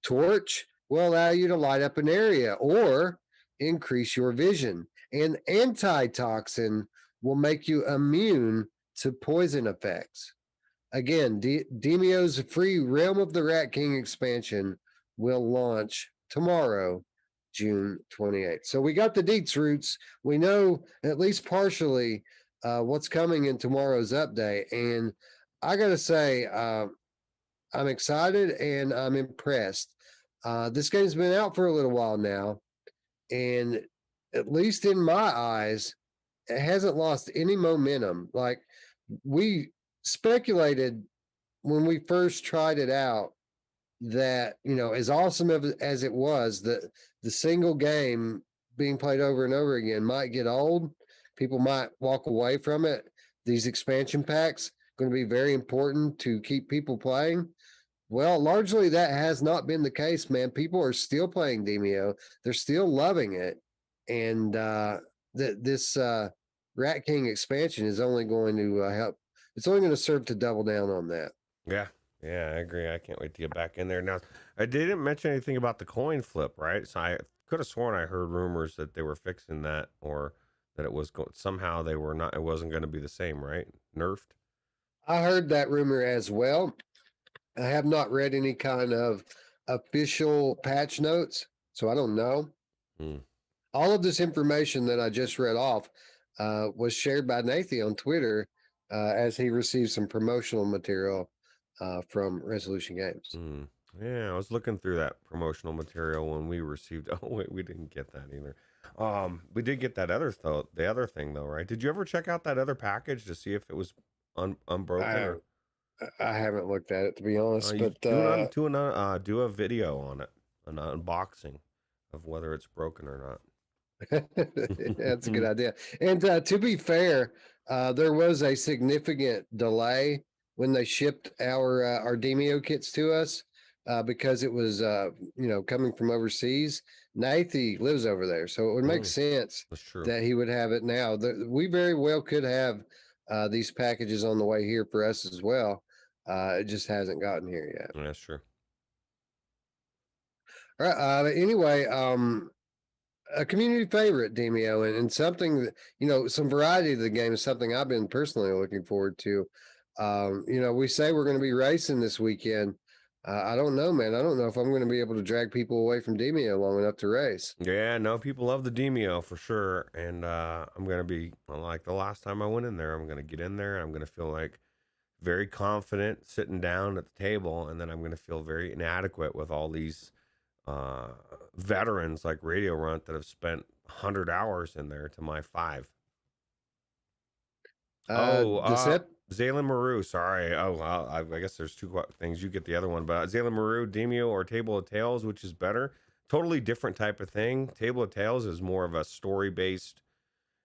Torch will allow you to light up an area or increase your vision. And Antitoxin will make you immune to poison effects. Again, Demeo's free Realm of the Rat King expansion will launch tomorrow, June 28th. So we got the deets, Roots. We know at least partially what's coming in tomorrow's update. And I got to say, I'm excited and I'm impressed. This game's been out for a little while now. And at least in my eyes, it hasn't lost any momentum. Like, we speculated when we first tried it out that, you know, as awesome as it was, the single game being played over and over again might get old. People might walk away from it. These expansion packs going to be very important to keep people playing. Well, largely that has not been the case, man. People are still playing Demeo. They're still loving it. And this Rat King expansion is only going to help. It's only going to serve to double down on that. Yeah, I agree. I can't wait to get back in there. Now, I didn't mention anything about the coin flip, right? So I could have sworn I heard rumors that they were fixing that, or that it was somehow they were not. It wasn't going to be the same, right? Nerfed. I heard that rumor as well. I have not read any kind of official patch notes, so I don't know. All of this information that I just read off was shared by Nathan on Twitter as he received some promotional material from Resolution Games. Yeah, I was looking through that promotional material when we received. Oh wait, we didn't get that either. We did get that the other thing though, right? Did you ever check out that other package to see if it was unbroken? I haven't looked at it, to be honest, but do a video on it, an unboxing of whether it's broken or not. That's a good idea. And to be fair, there was a significant delay when they shipped our Demeo kits to us because it was coming from overseas. Nathan lives over there, so it would make sense that he would have it now. We very well could have these packages on the way here for us as well. It just hasn't gotten here yet. Yeah, that's true. All right. Anyway, a community favorite, Demeo, and something that, some variety of the game is something I've been personally looking forward to. We say we're going to be racing this weekend. I don't know, man. I don't know if I'm going to be able to drag people away from Demeo long enough to race. Yeah, no, people love the Demeo for sure. And I'm going to be like the last time I went in there. I'm going to get in there and I'm going to feel like very confident sitting down at the table. And then I'm going to feel very inadequate with all these veterans like Radio Runt that have spent 100 hours in there to my 5. Zaylen Maru, sorry. I guess there's two things. You get the other one, but Zaylen Maru, Demeo, or Table of Tales, which is better? Totally different type of thing. Table of Tales is more of a story-based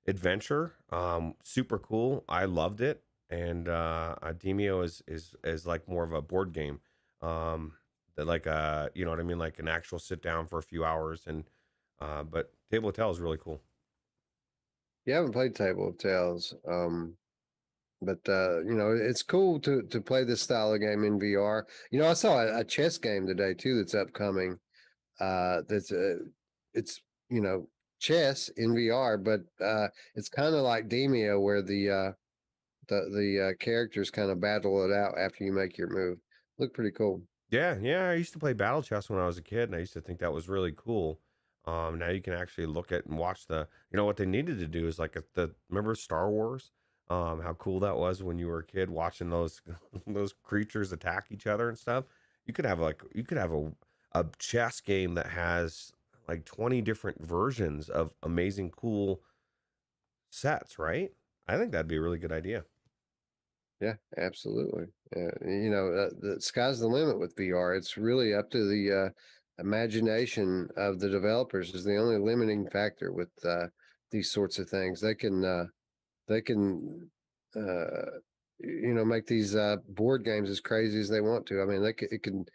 adventure. Super cool. I loved it. And Demeo is like more of a board game. That like you know what I mean, like an actual sit down for a few hours. And but Table of Tales is really cool. Yeah, I haven't played Table of Tales. But it's cool to play this style of game in VR. I saw a chess game today too that's upcoming. That's it's chess in VR, but it's kind of like Demeo, where the characters kind of battle it out after you make your move. Look pretty cool. Yeah, I used to play battle chess when I was a kid, and I used to think that was really cool. Now you can actually look at and watch what they needed to do is like remember Star Wars? How cool that was when you were a kid watching those those creatures attack each other and stuff. You could have a chess game that has like 20 different versions of amazing cool sets, right? I think that'd be a really good idea. Yeah, absolutely. The sky's the limit with VR. It's really up to the imagination of the developers is the only limiting factor with these sorts of things. They can make these board games as crazy as they want to. I mean, it can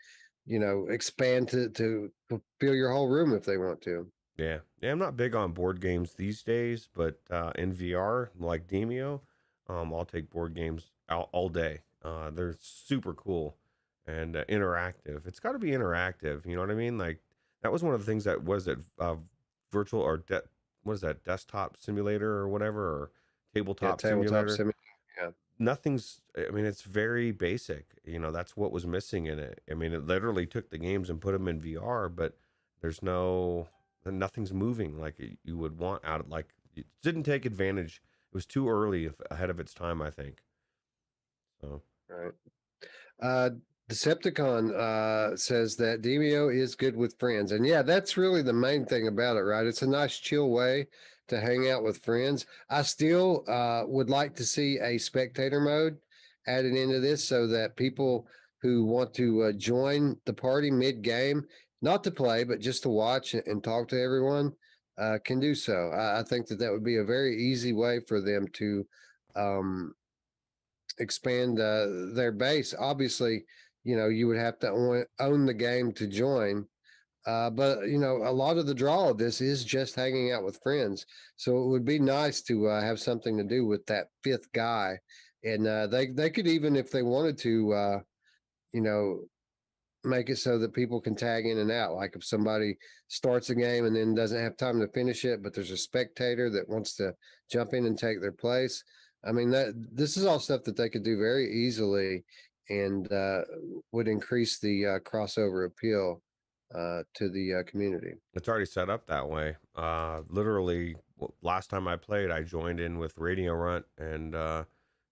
expand to fill your whole room if they want to. Yeah, I'm not big on board games these days, but in VR like Demeo, I'll take board games all day. They're super cool and interactive. It's got to be interactive. You know what I mean? Like that was one of the things that was it virtual or what is that, desktop simulator or whatever, or tabletop simulator. Yeah. I mean, it's very basic. That's what was missing in it. I mean, it literally took the games and put them in VR, but nothing's moving like you would want out of, like, it didn't take advantage. It was too early ahead of its time, I think. So. Right. Decepticon says that Demeo is good with friends. And yeah, that's really the main thing about it, right? It's a nice chill way to hang out with friends. I still would like to see a spectator mode added into this so that people who want to join the party mid-game, not to play, but just to watch and talk to everyone, can do so. I think that would be a very easy way for them to expand their base. Obviously, you would have to own the game to join. But a lot of the draw of this is just hanging out with friends. So it would be nice to have something to do with that fifth guy. And they could, even if they wanted to, make it so that people can tag in and out. Like if somebody starts a game and then doesn't have time to finish it, but there's a spectator that wants to jump in and take their place. I mean, this is all stuff that they could do very easily and would increase the crossover appeal to the community. It's already set up that way. Literally, last time I played, I joined in with Radio Runt and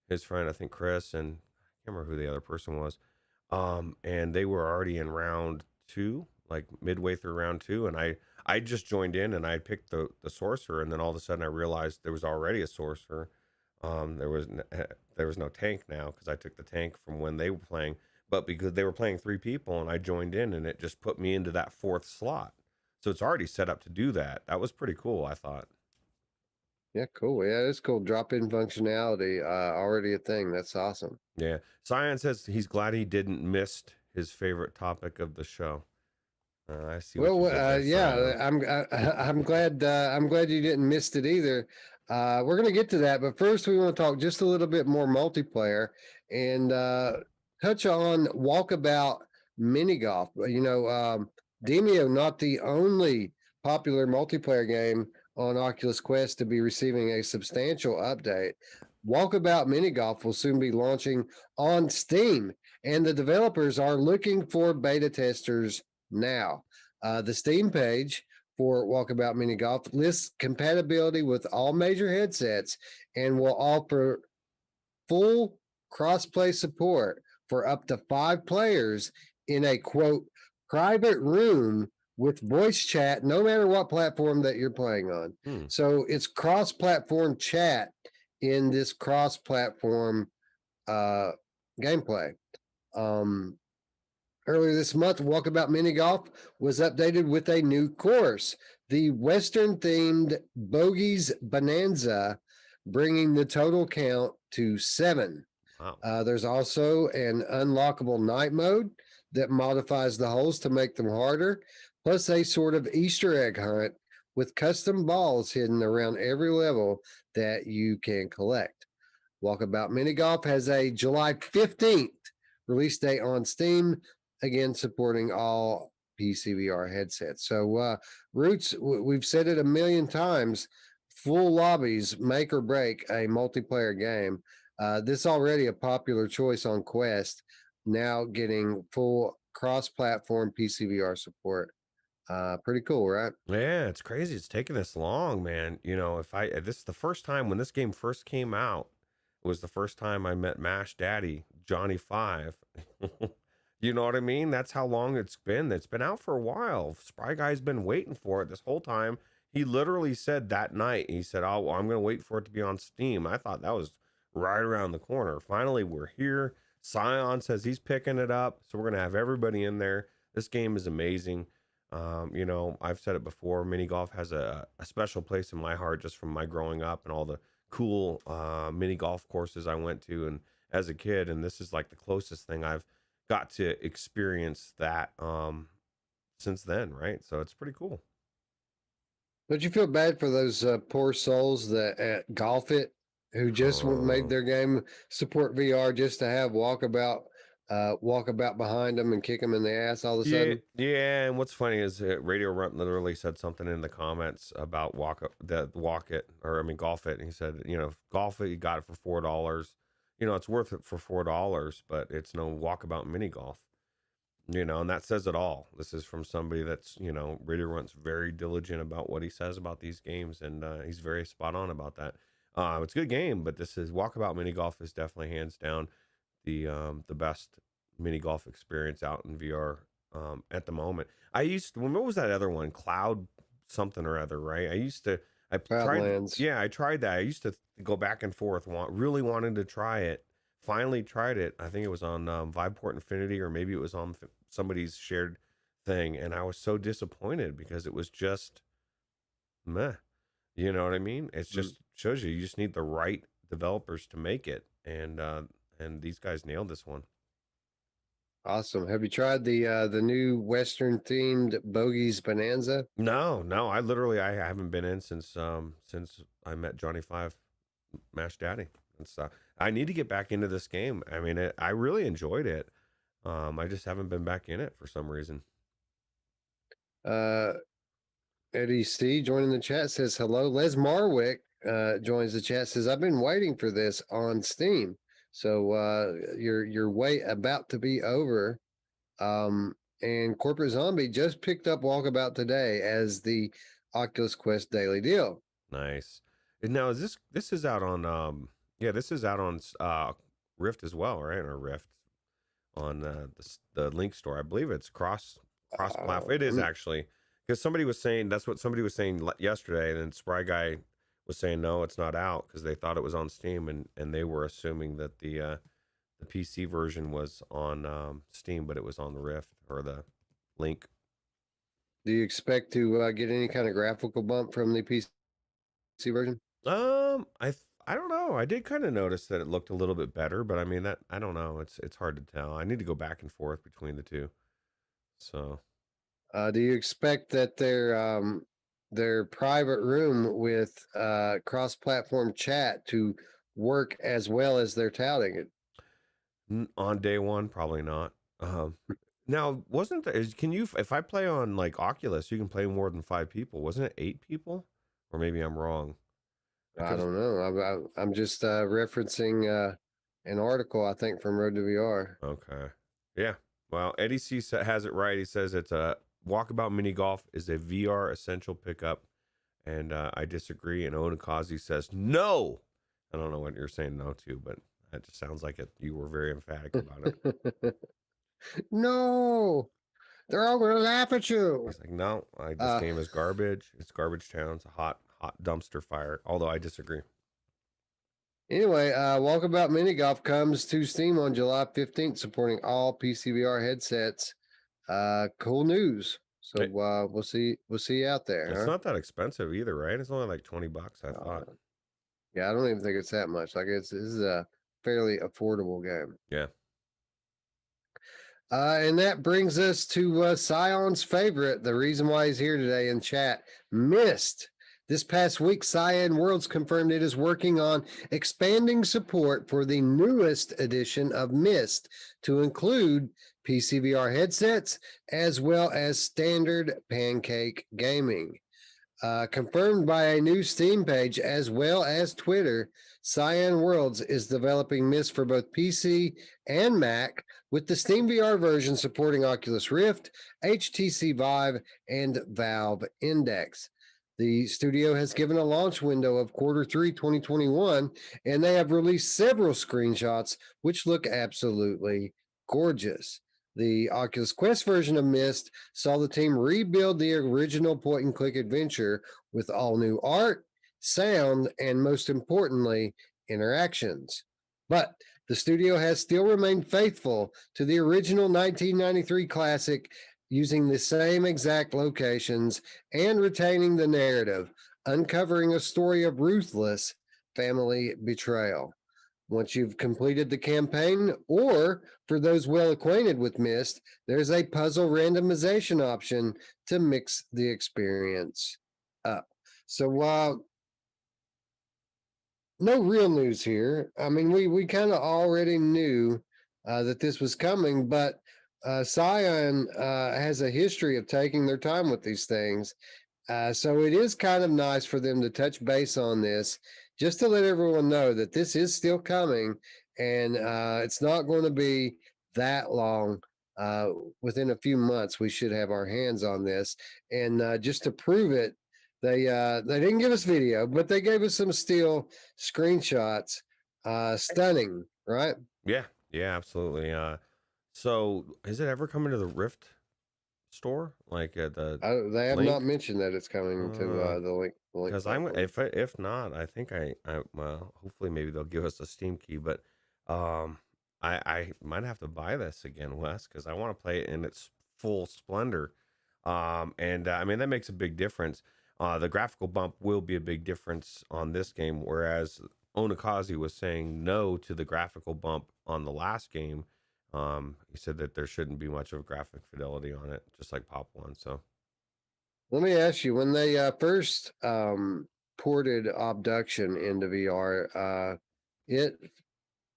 his friend, I think Chris, and I can't remember who the other person was. And they were already in round 2, like midway through round 2, and I just joined in and I picked the sorcerer, and then all of a sudden I realized there was already a sorcerer. There was no tank now because I took the tank from when they were playing, but because they were playing 3 people and I joined in, and it just put me into that 4th slot. So it's already set up to do that. That was pretty cool, I thought. Yeah, cool. Yeah, it's cool. Drop-in functionality, already a thing. That's awesome. Yeah. Cyan says he's glad he didn't miss his favorite topic of the show. I see. Well, yeah, I'm glad you didn't miss it either. We're going to get to that, but first we want to talk just a little bit more multiplayer and touch on Walkabout Mini Golf. Demeo, not the only popular multiplayer game on Oculus Quest to be receiving a substantial update. Walkabout Mini Golf will soon be launching on Steam, and the developers are looking for beta testers now. The Steam page for Walkabout Mini Golf lists compatibility with all major headsets and will offer full crossplay support for up to 5 players in a quote private room with voice chat, no matter what platform that you're playing on. So it's cross-platform chat in this cross-platform gameplay. Earlier this month, Walkabout Mini Golf was updated with a new course, the Western themed Bogies Bonanza, bringing the total count to 7. Wow. There's also an unlockable night mode that modifies the holes to make them harder, plus a sort of Easter egg hunt with custom balls hidden around every level that you can collect. Walkabout Mini Golf has a July 15th release date on Steam, again supporting all PCVR headsets. So Roots, we've said it a million times, full lobbies make or break a multiplayer game. This already a popular choice on Quest, now getting full cross-platform PCVR support. Pretty cool, right? Yeah, it's crazy. It's taking this long, man. This is the first time when this game first came out. It was the first time I met Mash Daddy, Johnny Five. You know what I mean? That's how long it's been. It's been out for a while. Spry Guy's been waiting for it this whole time. He literally said that night, he said, "Oh, well, I'm going to wait for it to be on Steam." I thought that was right around the corner. Finally, we're here. Scion says he's picking it up, so we're going to have everybody in there. This game is amazing. I've said it before. Mini golf has a special place in my heart just from my growing up and all the cool mini golf courses I went to and as a kid. And this is like the closest thing I've got to experience that since then, right? So it's pretty cool. But you feel bad for those poor souls that golf it who just made their game support VR just to have walkabout behind them and kick them in the ass all of a sudden. Yeah. And what's funny is Radio Runt literally said something in the comments about Golf It. And he said, golf it, you got it for $4. It's worth it for $4, but it's no Walkabout Mini Golf. And that says it all. This is from somebody that's, Radio Runt's very diligent about what he says about these games, and he's very spot on about that. It's a good game, but this is Walkabout Mini Golf is definitely hands down the best mini golf experience out in VR at the moment. What was that other one? Cloud something or other, right? I tried that. I used to go back and forth, really wanted to try it. Finally tried it. I think it was on Viveport Infinity, or maybe it was on somebody's shared thing, and I was so disappointed because it was just meh. You know what I mean? It's just shows you just need the right developers to make it, and these guys nailed this one. Awesome. Have you tried the new Western themed Bogies Bonanza? No. I haven't been in since I met Johnny Five, Mash Daddy, and stuff. I need to get back into this game. I mean, I really enjoyed it. I just haven't been back in it for some reason. Eddie C joining the chat says hello. Les Marwick joins the chat, says I've been waiting for this on Steam. So your wait about to be over. And Corporate Zombie just picked up Walkabout today as the Oculus Quest daily deal. Nice. And now this is out on this is out on Rift as well, right? Or Rift on the Link store. I believe it's cross platform. It is actually, because somebody was saying that's what somebody was saying yesterday, and then Spry Guy was saying no, it's not out because they thought it was on Steam, and they were assuming that the PC version was on Steam, but it was on the Rift or the Link. Do you expect to get any kind of graphical bump from the PC version? I don't know. I did kind of notice that it looked a little bit better, but I mean I don't know. It's hard to tell. I need to go back and forth between the two. So, do you expect that they're their private room with cross-platform chat to work as well as they're touting it. On day one, probably not. Now, wasn't there, can you, if I play on like Oculus, you can play more than 5 people. Wasn't it 8 people? Or maybe I'm wrong. I don't know. I'm just referencing an article, I think, from Road to VR. Okay. Yeah. Well, Eddie C has it right. He says it's a Walkabout Mini Golf is a VR essential pickup. And I disagree. And Onakazi says no. I don't know what you're saying no to, but that just sounds like it. You were very emphatic about it. No, they're all going to laugh at you. He's like, no, this game is garbage. It's garbage town. It's a hot dumpster fire. Although I disagree. Anyway, Walkabout Mini Golf comes to Steam on July 15th, supporting all PCVR headsets. Cool news. So we'll see you out there. It's not that expensive either, right? It's only like $20, I thought. Yeah, I don't even think it's that much. Like this is a fairly affordable game. Yeah. And that brings us to Scion's favorite, the reason why he's here today in chat, Myst. This past week, Cyan Worlds confirmed it is working on expanding support for the newest edition of Myst to include PCVR headsets as well as standard pancake gaming. Confirmed by a new Steam page as well as Twitter, Cyan Worlds is developing Myst for both PC and Mac, with the Steam VR version supporting Oculus Rift, HTC Vive, and Valve Index. The studio has given a launch window of Q3 2021, and they have released several screenshots which look absolutely gorgeous. The Oculus Quest version of Myst saw the team rebuild the original point-and-click adventure with all new art, sound, and most importantly, interactions. But the studio has still remained faithful to the original 1993 classic, using the same exact locations and retaining the narrative, uncovering a story of ruthless family betrayal. Once you've completed the campaign, or for those well acquainted with Myst, there's a puzzle randomization option to mix the experience up. So no real news here. I mean, we kind of already knew that this was coming, but Cyan has a history of taking their time with these things. So it is kind of nice for them to touch base on this, just to let everyone know that this is still coming, and it's not going to be that long. Within a few months, we should have our hands on this. And just to prove it, they didn't give us video, but they gave us some still screenshots. Stunning, right? Yeah, absolutely. So is it ever coming to the Rift store? Like at the they have link? not mentioned that it's coming to the link. Because if not, I think well, hopefully maybe they'll give us a Steam key, but I might have to buy this again, Wes, because I want to play it in its full splendor. And I mean that makes a big difference. The graphical bump will be a big difference on this game, whereas Onakazi was saying no to the graphical bump on the last game. He said that there shouldn't be much of a graphic fidelity on it, just like Pop One. So let me ask you, when they first ported Abduction into VR, it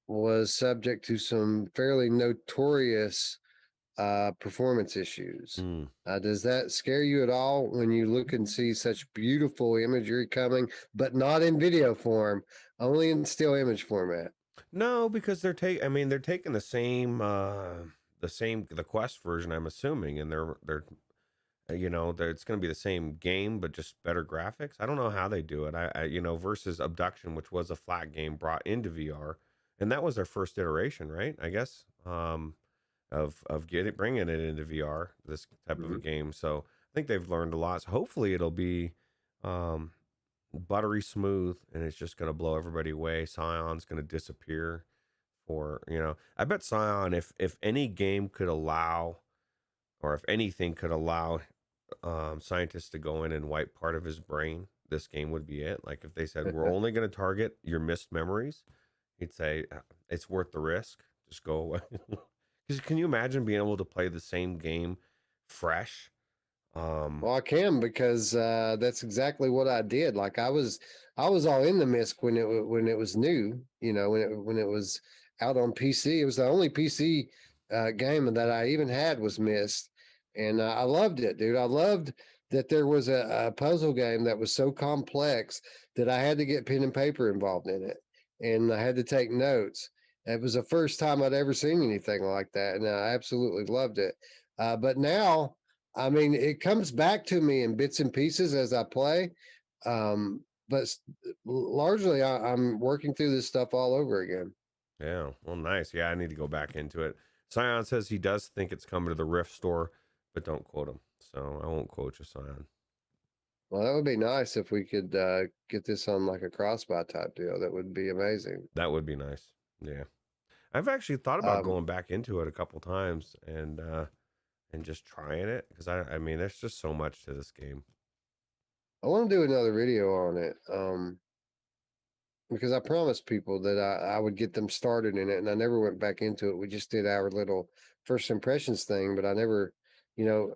was subject to some fairly notorious performance issues. Does that scare you at all when you look and see such beautiful imagery coming, but not in video form, only in still image format? No, because they're taking the same the Quest version, I'm assuming, and they're it's going to be the same game but just better graphics. I don't know how they do it. I versus Abduction, which was a flat game brought into VR, and that was their first iteration, right? I guess of bringing it into VR, this type of a game. So I think they've learned a lot. So hopefully it'll be buttery smooth, and it's just going to blow everybody away. Scion's going to disappear for, I bet Scion, if any game could allow, or if anything could allow scientists to go in and wipe part of his brain, this game would be it. Like if they said, we're only going to target your missed memories, he'd say, it's worth the risk. Just go away. Because can you imagine being able to play the same game fresh Um, Well, I can because that's exactly what I did. Like I was all in the Myst when when it was new. You know, when it was out on PC. It was the only PC game that I even had was Myst, and I loved it, dude. I loved that there was a puzzle game that was so complex that I had to get pen and paper involved in it, and I had to take notes. It was the first time I'd ever seen anything like that, and I absolutely loved it. But now. I mean, it comes back to me in bits and pieces as I play, but largely I'm working through this stuff all over again. yeah, well, nice. Yeah, I need to go back into it. Scion says he does think it's coming to the Rift store, but don't quote him. So I won't quote you, Scion. Well, that would be nice if we could get this on like a cross-buy type deal. That would be amazing. That would be nice. Yeah. I've actually thought about Um, going back into it a couple times and just trying it because I mean there's just so much to this game. I want to do another video on it. Because I promised people that I would get them started in it, and I never went back into it. We just did our little first impressions thing, but I never, you know,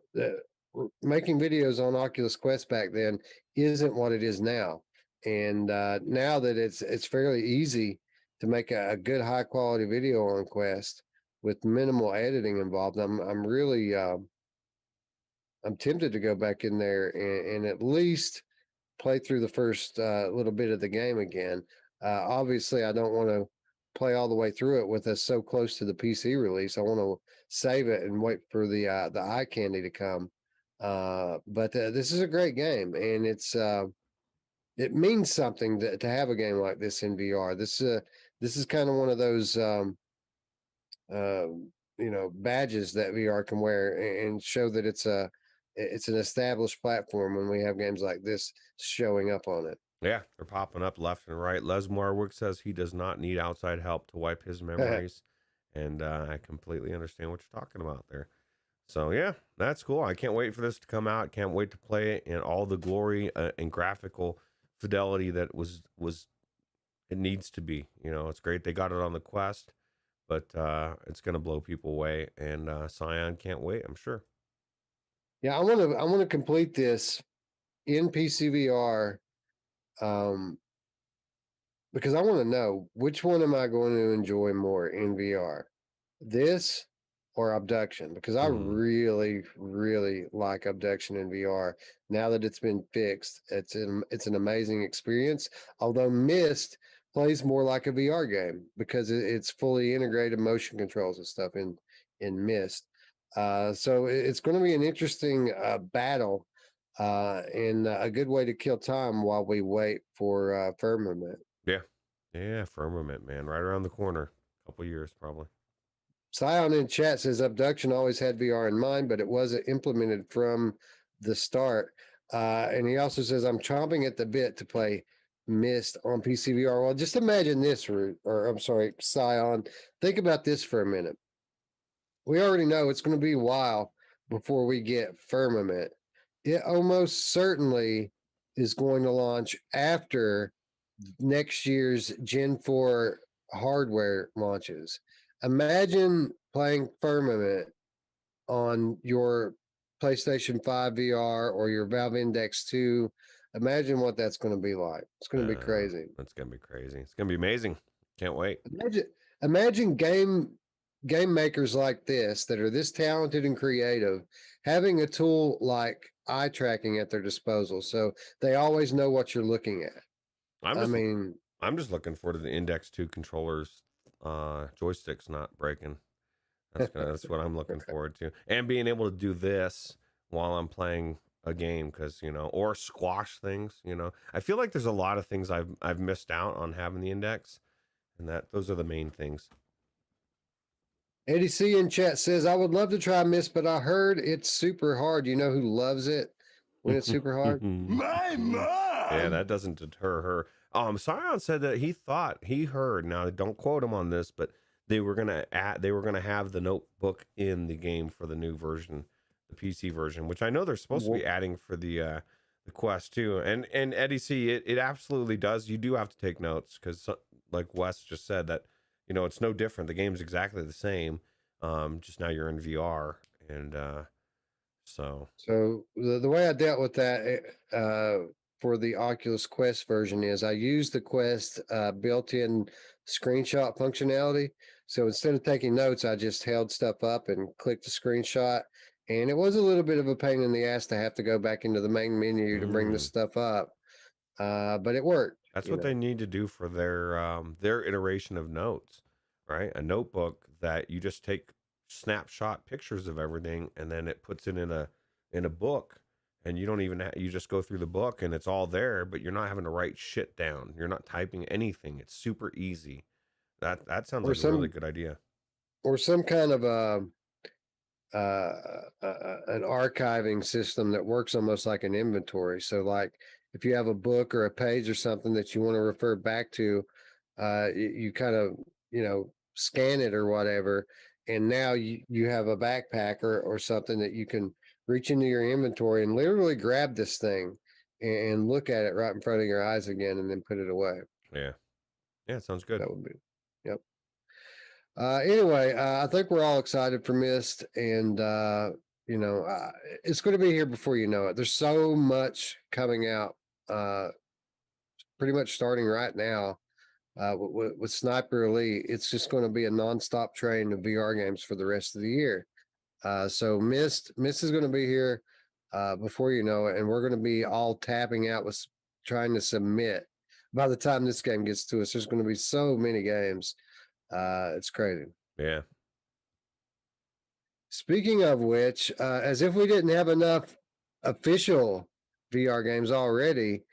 making videos on Oculus Quest back then isn't what it is now. And now that it's fairly easy to make a good high quality video on Quest with minimal editing involved, I'm really I'm tempted to go back in there and at least play through the first little bit of the game again. Obviously, I don't want to play all the way through it with us so close to the PC release. I want to save it and wait for the eye candy to come. But this is a great game, and it means something to have a game like this in VR. This is kind of one of those uh, badges that VR can wear and show that it's an established platform when we have games like this showing up on it. Yeah, they're popping up left and right. Les Marwick says he does not need outside help to wipe his memories, and I completely understand what you're talking about there. So yeah, that's cool. I can't wait for this to come out. Can't wait to play it in all the glory and graphical fidelity that was it needs to be. You know, it's great they got it on the Quest, but it's gonna blow people away. And Scion can't wait. I'm sure. Yeah, I want to complete this in PCVR um, because I want to know which one am I going to enjoy more in VR, this or Abduction? Because I Hmm. really, really like Abduction in VR. Now that it's been fixed, it's an amazing experience. Although Myst plays more like a VR game because it's fully integrated motion controls and stuff in Myst. So it's going to be an interesting battle and a good way to kill time while we wait for Firmament. Yeah, yeah. Firmament, man, right around the corner. Couple years probably. Scion in chat says Abduction always had VR in mind, but it wasn't implemented from the start. And he also says, I'm chomping at the bit to play Myst on PC VR. Well, just imagine this, or I'm sorry, Scion. Think about this for a minute. We already know it's going to be a while before we get Firmament. It almost certainly is going to launch after next year's Gen 4 hardware launches. Imagine playing Firmament on your PlayStation 5 VR or your Valve Index 2. Imagine what that's going to be like. It's going to be crazy. That's gonna be crazy. It's gonna be amazing. Can't wait. Imagine game makers like this that are this talented and creative having a tool like eye tracking at their disposal, so they always know what you're looking at. I'm I just mean, I'm just looking forward to the Index 2 controllers joysticks not breaking. That's what I'm looking forward to. And being able to do this while I'm playing a game because, or squash things, I feel like there's a lot of things I've missed out on having the Index, and that those are the main things. Eddie C in chat says, I would love to try Myst, but I heard it's super hard. You know who loves it when it's super hard? My mom! Yeah, that doesn't deter her. Scion said that he heard, now don't quote him on this, but they were gonna have the notebook in the game for the new version, the PC version, which I know they're supposed to be adding for the Quest too. And Eddie C, it absolutely does. You do have to take notes because, like Wes just said, that it's no different. The game's exactly the same. Just now you're in VR, and So So the way I dealt with that for the Oculus Quest version is I used the Quest built-in screenshot functionality. So instead of taking notes, I just held stuff up and clicked the screenshot. And it was a little bit of a pain in the ass to have to go back into the main menu to bring this stuff up. But it worked, that's you what they know. need to do for their iteration of notes, right? A notebook that you just take snapshot pictures of everything, and then it puts it in a book, and you don't even you just go through the book and it's all there, but you're not having to write shit down. You're not typing anything. It's super easy. That sounds Or like a really some good idea. or some kind of an archiving system that works almost like an inventory. So, like if you have a book or a page or something that you want to refer back to, you kind of scan it or whatever, and now you have a backpack or something that you can reach into your inventory and literally grab this thing and look at it right in front of your eyes again, and then put it away. Yeah. Yeah, it sounds good. That would be, yep. Anyway, I think we're all excited for Myst, and it's going to be here before you know it. There's so much coming out, uh, pretty much starting right now. With Sniper Elite, it's just going to be a nonstop train of VR games for the rest of the year. So Myst is going to be here before you know it, and we're going to be all tapping out with trying to submit. By the time this game gets to us, there's going to be so many games. It's crazy. Yeah. Speaking of which, as if we didn't have enough official VR games already,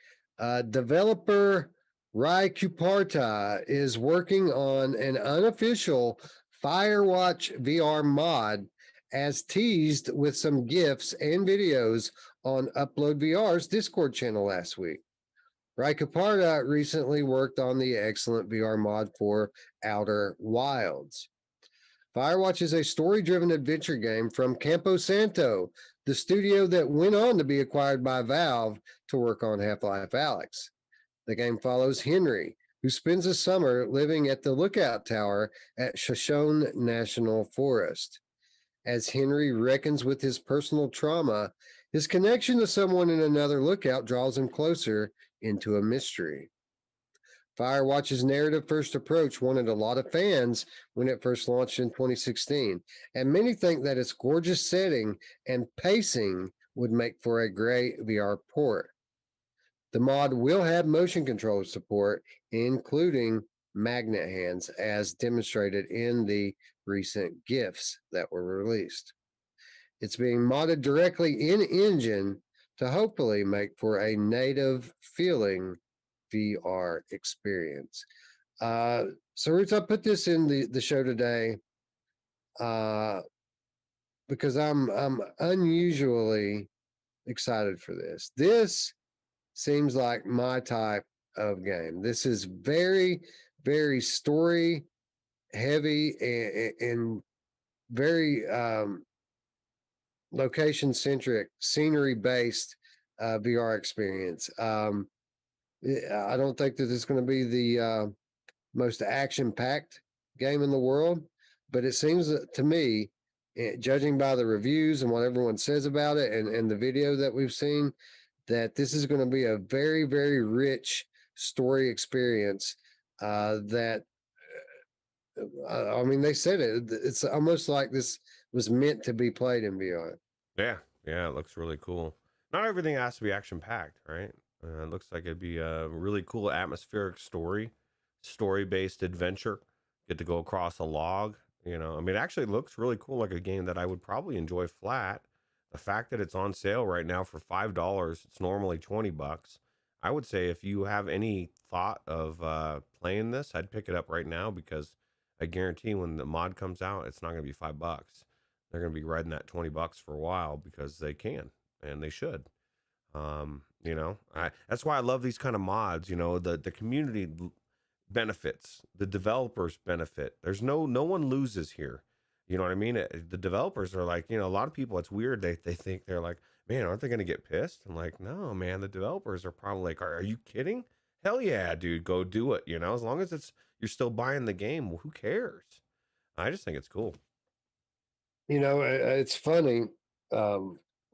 developer Rai Kuparta is working on an unofficial Firewatch VR mod, as teased with some GIFs and videos on Upload VR's Discord channel last week. Rai Kuparta recently worked on the excellent VR mod for Outer Wilds. Firewatch is a story-driven adventure game from Campo Santo, the studio that went on to be acquired by Valve to work on Half-Life Alyx. The game follows Henry, who spends a summer living at the lookout tower at Shoshone National Forest. As Henry reckons with his personal trauma, his connection to someone in another lookout draws him closer into a mystery. Firewatch's narrative first approach wanted a lot of fans when it first launched in 2016, and many think that its gorgeous setting and pacing would make for a great VR port. The mod will have motion controller support, including magnet hands, as demonstrated in the recent GIFs that were released. It's being modded directly in engine to hopefully make for a native feeling VR experience. So Roots, I put this in the show today because I'm unusually excited for this. This seems like my type of game. This is very, very story heavy and very location centric, scenery based VR experience. I don't think that it's going to be the most action packed game in the world, but it seems to me, judging by the reviews and what everyone says about it and the video that we've seen, that this is going to be a very, very rich story experience. That I mean, they said it. It's almost like this was meant to be played in VR. Yeah. Yeah, it looks really cool. Not everything has to be action packed, right? It looks like it'd be a really cool atmospheric story based adventure. Get to go across a log. I mean, it actually looks really cool, like a game that I would probably enjoy flat. The fact that it's on sale right now for $5, it's normally $20. I would say if you have any thought of playing this, I'd pick it up right now, because I guarantee when the mod comes out, it's not going to be $5. They're going to be riding that $20 for a while, because they can and they should. That's why I love these kind of mods. The community benefits, the developers benefit. There's no one loses here. You know what I mean? The developers are like, a lot of people, it's weird. They think, they're like, man, aren't they going to get pissed? I'm like, no, man, the developers are probably like, are you kidding? Hell yeah, dude, go do it. As long as you're still buying the game, who cares? I just think it's cool. It's funny.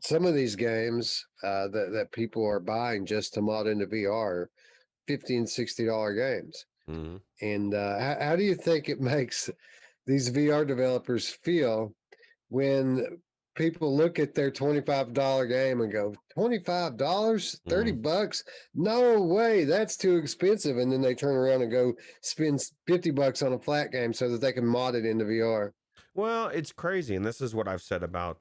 some of these games that people are buying just to mod into VR, $50 and $60 games. Mhm. And how do you think it makes these VR developers feel when people look at their $25 game and go, $25, 30 Mhm. bucks? No way, that's too expensive. And then they turn around and go spend 50 bucks on a flat game so that they can mod it into VR. Well, it's crazy, and this is what I've said about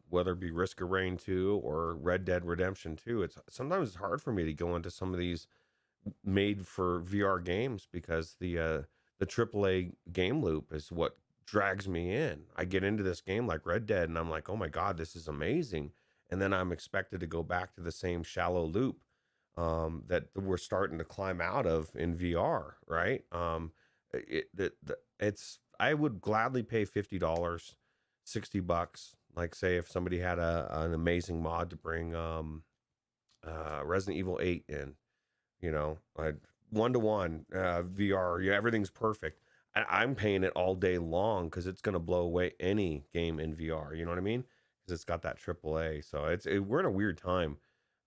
whether it be Risk of Rain 2 or Red Dead Redemption 2. It's sometimes it's hard for me to go into some of these made for VR games because the AAA game loop is what drags me in. I get into this game like Red Dead and I'm like, "Oh my God, this is amazing." And then I'm expected to go back to the same shallow loop that we're starting to climb out of in VR, right? It's I would gladly pay $50, $60. Like say if somebody had an amazing mod to bring Resident Evil 8 in, you know, I 1-to-1 VR, yeah, everything's perfect. I'm paying it all day long because it's going to blow away any game in VR. You know what I mean? Because it's got that AAA. So we're in a weird time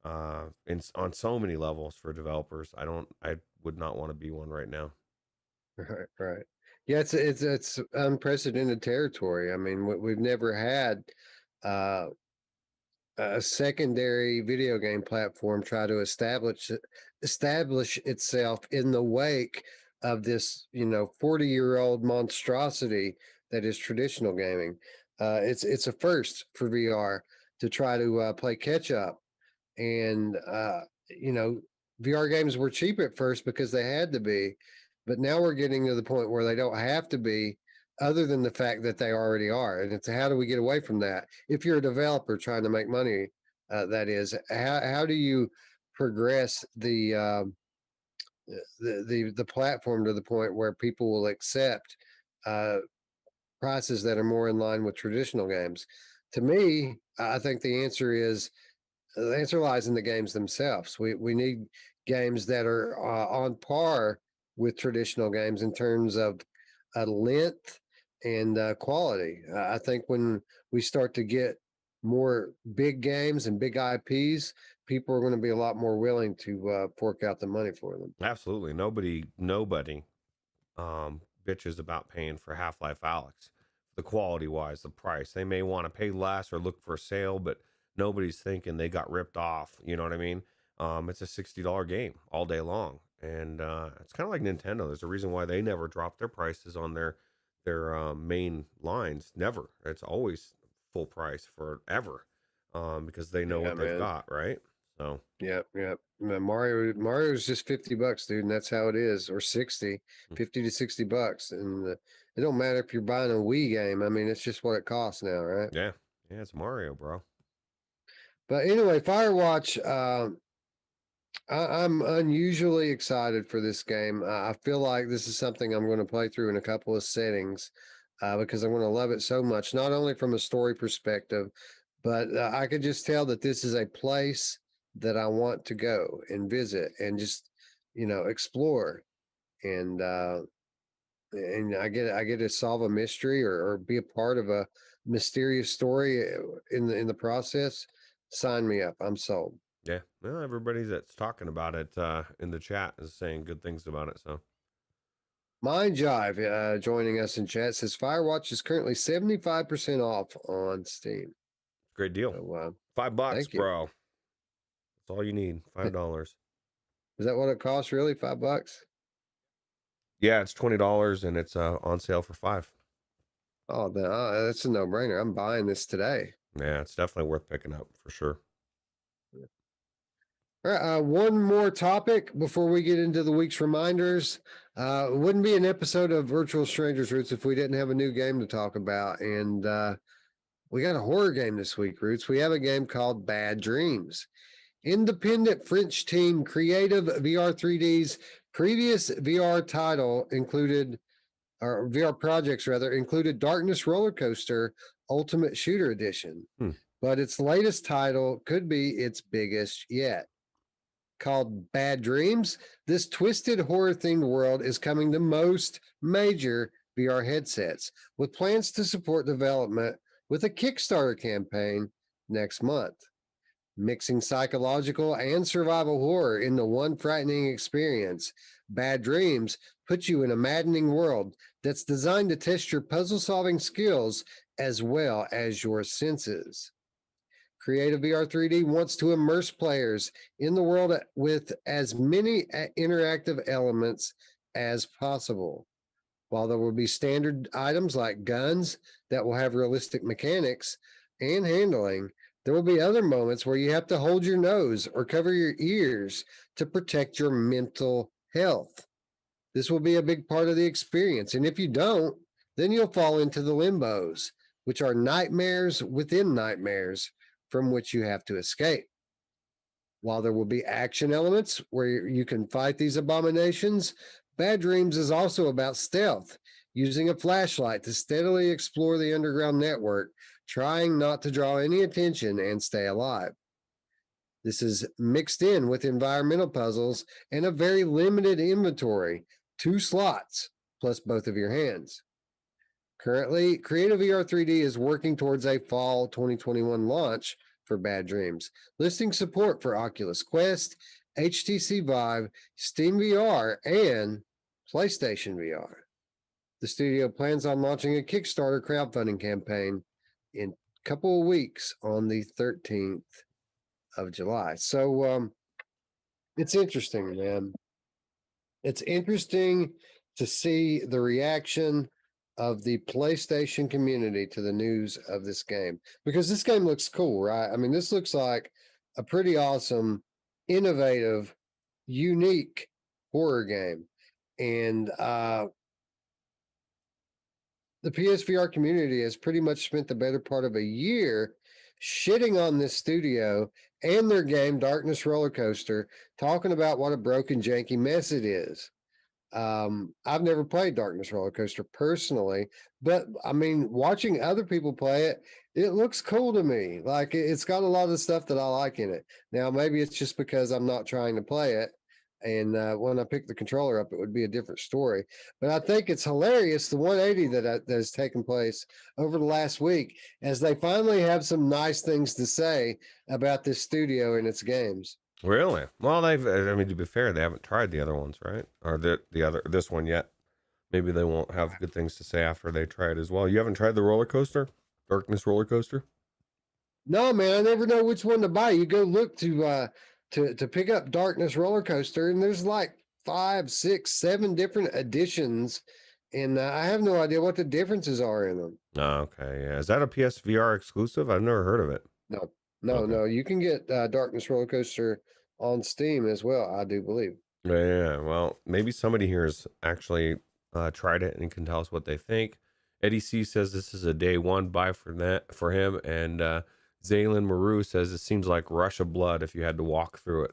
on so many levels for developers. I would not want to be one right now. Right, right. Yeah, it's unprecedented territory. I mean, we've never had uh, a secondary video game platform try to establish itself in the wake of this, 40-year-old monstrosity that is traditional gaming. It's a first for VR to try to play catch up, and you know, VR games were cheap at first because they had to be, but now we're getting to the point where they don't have to be, other than the fact that they already are. And it's how do we get away from that? If you're a developer trying to make money, that is, how do you progress the platform to the point where people will accept uh, prices that are more in line with traditional games? To me, I think the answer lies in the games themselves. We need games that are on par with traditional games in terms of length and quality. I think when we start to get more big games and big IPs, people are going to be a lot more willing to fork out the money for them. Absolutely. Nobody bitches about paying for Half-Life Alex. The quality wise, the price. They may want to pay less or look for a sale, but nobody's thinking they got ripped off. You know what I mean? It's a $60 game all day long. And it's kind of like Nintendo. There's a reason why they never drop their prices on their main lines. Never. It's always full price forever. Because they know Yeah, what they've man. got, right? So Yep, yep. Man, Mario's just 50 bucks, dude, and that's how it is, or 60, 50 to 60 bucks. And it don't matter if you're buying a Wii game. I mean, it's just what it costs now, right? yeah. Yeah, it's Mario, bro. But anyway, Firewatch, I'm unusually excited for this game. I feel like this is something I'm going to play through in a couple of settings because I'm going to love it so much, not only from a story perspective, but I could just tell that this is a place that I want to go and visit and just, explore. And I get to solve a mystery or be a part of a mysterious story in the process. Sign me up. I'm sold. Yeah. Well, everybody that's talking about it in the chat is saying good things about it. So Mind Jive joining us in chat says Firewatch is currently 75% off on Steam. great deal. So $5, thank you. bro. That's all you need. $5. Is that what it costs? Really? $5? Yeah, it's $20 and it's on sale for 5. Oh, that's a no-brainer. I'm buying this today. Yeah, it's definitely worth picking up for sure. All right, one more topic before we get into the week's reminders. It wouldn't be an episode of Virtual Strangers Roots if we didn't have a new game to talk about. And we got a horror game this week, Roots. We have a game called Bad Dreams. Independent French team Creative VR 3D's previous VR title included, or VR projects rather, included Darkness Roller Coaster Ultimate Shooter Edition. But its latest title could be its biggest yet. Called Bad Dreams, this twisted horror themed world is coming to most major VR headsets, with plans to support development with a Kickstarter campaign next month. Mixing psychological and survival horror into one frightening experience, Bad Dreams puts you in a maddening world that's designed to test your puzzle solving skills as well as your senses. Creative VR 3D wants to immerse players in the world with as many interactive elements as possible. While there will be standard items like guns that will have realistic mechanics and handling, there will be other moments where you have to hold your nose or cover your ears to protect your mental health. This will be a big part of the experience. And if you don't, then you'll fall into the limbos, which are nightmares within nightmares from which you have to escape. While there will be action elements where you can fight these abominations, Bad Dreams is also about stealth, using a flashlight to steadily explore the underground network, trying not to draw any attention and stay alive. This is mixed in with environmental puzzles and a very limited inventory, 2 slots, plus both of your hands. Currently, Creative VR 3D is working towards a fall 2021 launch for Bad Dreams, listing support for Oculus Quest, HTC Vive, Steam VR, and PlayStation VR. The studio plans on launching a Kickstarter crowdfunding campaign in a couple of weeks on the 13th of July. So it's interesting, man. It's interesting to see the reaction of the PlayStation community to the news of this game, because this game looks cool, right? I mean, this looks like a pretty awesome, innovative, unique horror game. And the PSVR community has pretty much spent the better part of a year shitting on this studio and their game, Darkness Roller Coaster, talking about what a broken, janky mess it is. I've never played Darkness Roller Coaster personally, but I mean, watching other people play it, it looks cool to me. Like it's got a lot of stuff that I like in it. Now, maybe it's just because I'm not trying to play it. And when I pick the controller up, it would be a different story. But I think it's hilarious, the 180 that has taken place over the last week, as they finally have some nice things to say about this studio and its games. Really? Well, I mean, to be fair, they haven't tried the other ones, right? Or this one yet. Maybe they won't have good things to say after they try it as well. You haven't tried the roller coaster? Darkness roller coaster? No, man, I never know which one to buy. You go look to pick up Darkness Roller Coaster, and there's like 5, 6, 7 different editions, and I have no idea what the differences are in them. Oh, okay, yeah. Is that a PSVR exclusive? I've never heard of it. No. You can get Darkness Roller Coaster on Steam as well, I do believe. Yeah, well, maybe somebody here has actually tried it and can tell us what they think. Eddie C says this is a day one buy for him, and Zaylin Maru says it seems like Rush of Blood if you had to walk through it.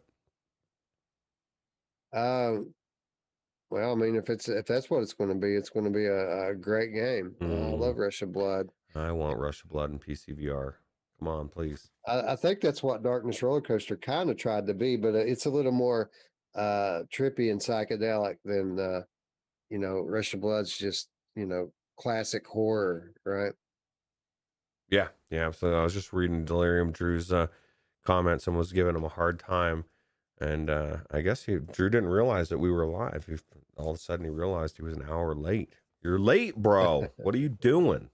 Well, I mean, if that's what it's going to be, it's going to be a great game. I love Rush of Blood. I want Rush of Blood in PCVR. Come on, please. I think that's what Darkness Roller Coaster kind of tried to be, but it's a little more trippy and psychedelic than Rush of Blood's just classic horror, right? Yeah, absolutely. I was just reading Delirium Drew's comments and was giving him a hard time, and I guess Drew didn't realize that we were live. All of a sudden, he realized he was an hour late. You're late, bro. What are you doing?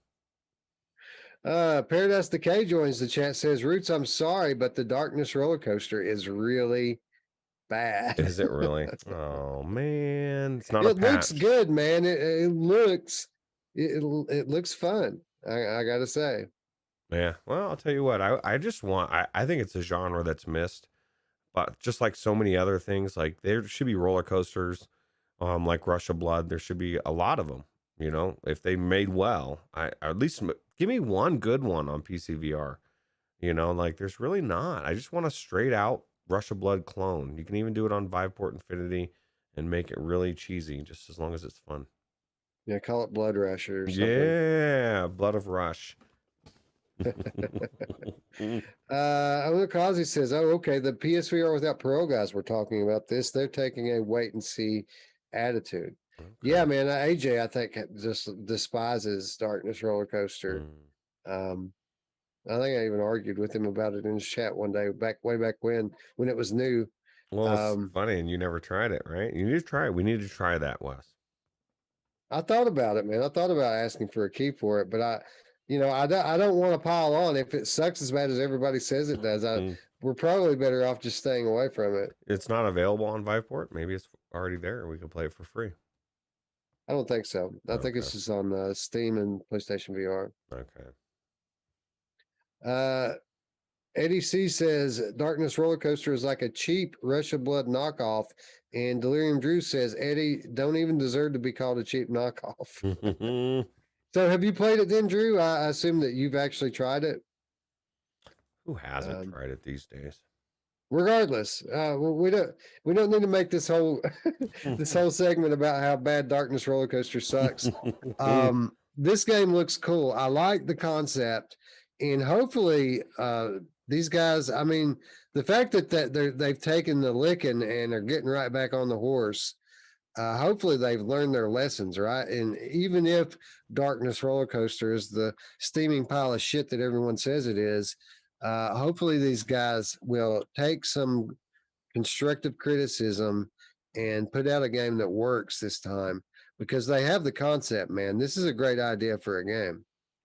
Paradise Decay joins the chat, says, Roots, I'm sorry, but the Darkness Roller Coaster is really bad. Is it really? Oh man, it's not. It looks good, man. It looks fun. I gotta say. Yeah. Well, I'll tell you what. I just want. I think it's a genre that's missed, but just like so many other things, like there should be roller coasters, like Rush of Blood. There should be a lot of them. You know, if they made well, at least give me one good one on PCVR. You know, like there's really not. I just want a straight out Rush of Blood clone. You can even do it on Viveport Infinity and make it really cheesy, just as long as it's fun. Yeah, call it Blood Rush or something. Yeah, Blood of Rush. Kazi says, "Oh, okay. The PSVR without Pro guys were talking about this. They're taking a wait and see attitude." Okay. Yeah, man. AJ, I think just despises Darkness Roller Coaster. I think I even argued with him about it in his chat one day, way back when it was new. Well, it's Um, funny, and you never tried it, right? You need to try it. We need to try that, Wes. I thought about it, man. I thought about asking for a key for it, but I don't want to pile on. If it sucks as bad as everybody says it does, we're probably better off just staying away from it. It's not available on Viveport. Maybe it's already there. We could play it for free. I don't think so. I think Okay. it's just on Steam and PlayStation VR. Okay. Eddie C says Darkness Roller Coaster is like a cheap Rush of Blood knockoff, and Delirium Drew says Eddie don't even deserve to be called a cheap knockoff. So, have you played it then, Drew? I assume that you've actually tried it. Who hasn't tried it these days? Regardless, we don't need to make this whole this whole segment about how bad Darkness Roller Coaster sucks. This game looks cool. I like the concept, and hopefully, these guys. I mean, the fact that they've taken the licking and are getting right back on the horse. Hopefully, they've learned their lessons, right? And even if Darkness Roller Coaster is the steaming pile of shit that everyone says it is, hopefully these guys will take some constructive criticism and put out a game that works this time, because they have the concept, man. This is a great idea for a game.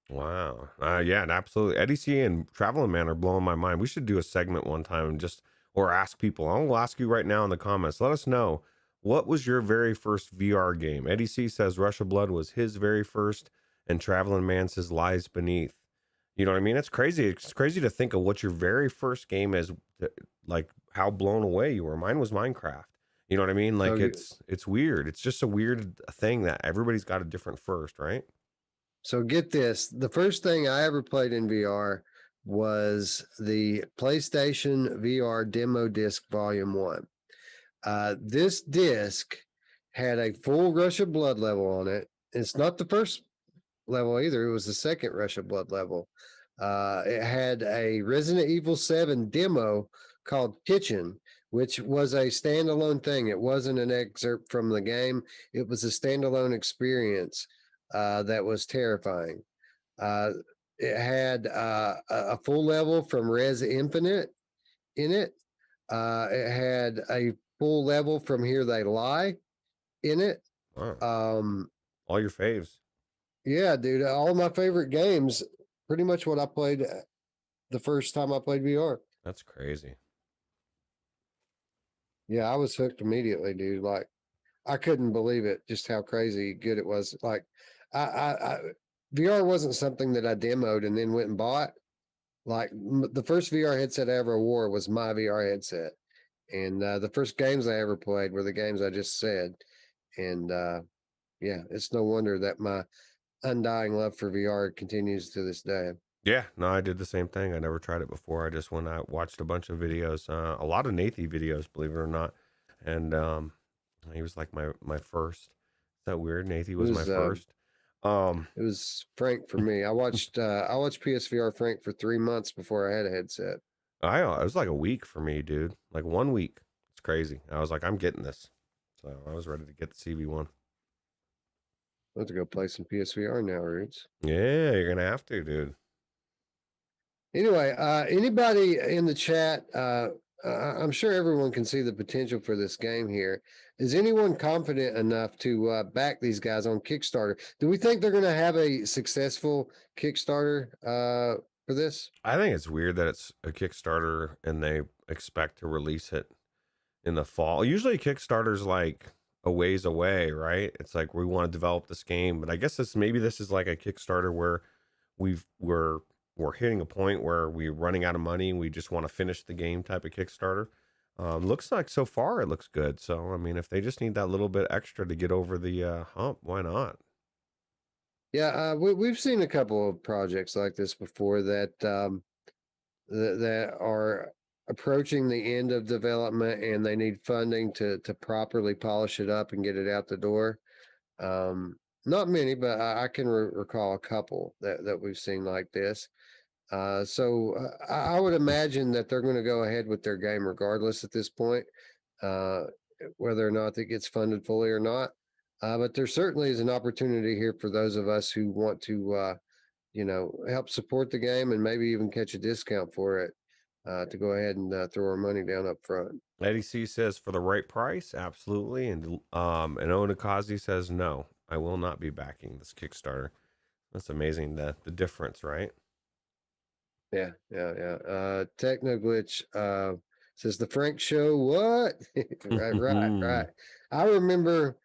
Wow. Yeah, and absolutely. Eddie C and Traveling Man are blowing my mind. We should do a segment one time and or ask people. I will ask you right now in the comments. Let us know, what was your very first VR game? Eddie C says Rush of Blood was his very first, and Traveling Man says Lies Beneath. You know what I mean? It's crazy. It's crazy to think of what your very first game is, like how blown away you were. Mine was Minecraft. You know what I mean? Like it's weird. It's just a weird thing that everybody's got a different first, right? So get this. The first thing I ever played in VR was the PlayStation VR Demo Disc Volume 1. This disc had a full Rush of Blood level on it. It's not the first level either. It was the second Rush of Blood level. It had a Resident Evil 7 demo called Kitchen, which was a standalone thing. It wasn't an excerpt from the game. It was a standalone experience that was terrifying. It had a full level from Res Infinite in it. It had a full level from Here They Lie in it. Wow. All your faves. Yeah, dude. All my favorite games, pretty much what I played the first time I played VR. That's crazy. Yeah, I was hooked immediately, dude. Like, I couldn't believe it, just how crazy good it was. Like, I VR wasn't something that I demoed and then went and bought. Like, the first VR headset I ever wore was my VR headset. And the first games I ever played were the games I just said. And yeah, it's no wonder that my undying love for VR continues to this day. Yeah, no, I did the same thing. I never tried it before. I just went out, watched a bunch of videos, a lot of Nathy videos, believe it or not. And he was like my first. Is that weird? Nathy was my first. It was Frank for me. I watched PSVR Frank for 3 months before I had a headset. It was like a week for me, dude. Like 1 week. It's crazy. I was like, I'm getting this. So I was ready to get the CV1. I have to go play some PSVR now, Roots. Yeah, you're gonna have to, dude. Anyway, anybody in the chat, I'm sure everyone can see the potential for this game here. Is anyone confident enough to back these guys on Kickstarter? Do we think they're going to have a successful Kickstarter for this? I think it's weird that it's a Kickstarter and they expect to release it in the fall. Usually Kickstarter's like a ways away, right? It's like we want to develop this game, but I guess maybe this is like a Kickstarter where we're hitting a point where we're running out of money and we just want to finish the game type of Kickstarter. Looks like so far it looks good. So I mean, if they just need that little bit extra to get over the hump, why not? Yeah, we've seen a couple of projects like this before that that are approaching the end of development and they need funding to properly polish it up and get it out the door. Not many, but I can recall a couple that we've seen like this. So I would imagine that they're going to go ahead with their game regardless at this point, whether or not it gets funded fully or not. But there certainly is an opportunity here for those of us who want to help support the game and maybe even catch a discount for it, to go ahead and throw our money down up front. Eddie C says for the right price, absolutely. And Onakazi says no, I will not be backing this Kickstarter. That's amazing, the difference, right? Yeah. Techno Glitch says the Frank Show. What? Right. I remember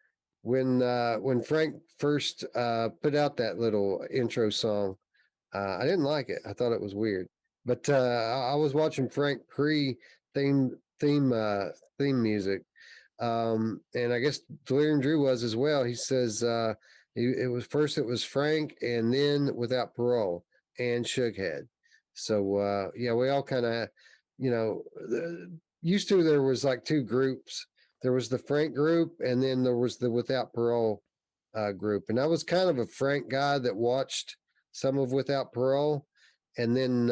when Frank first put out that little intro song. I didn't like it. I thought it was weird. But I was watching Frank pre theme music, and I guess Delirium Drew was as well. He says it was Frank, and then Without Parole and Sugehead. So yeah, we all kind of, used to. There was like two groups. There was the Frank group, and then there was the Without Parole group. And I was kind of a Frank guy that watched some of Without Parole. And then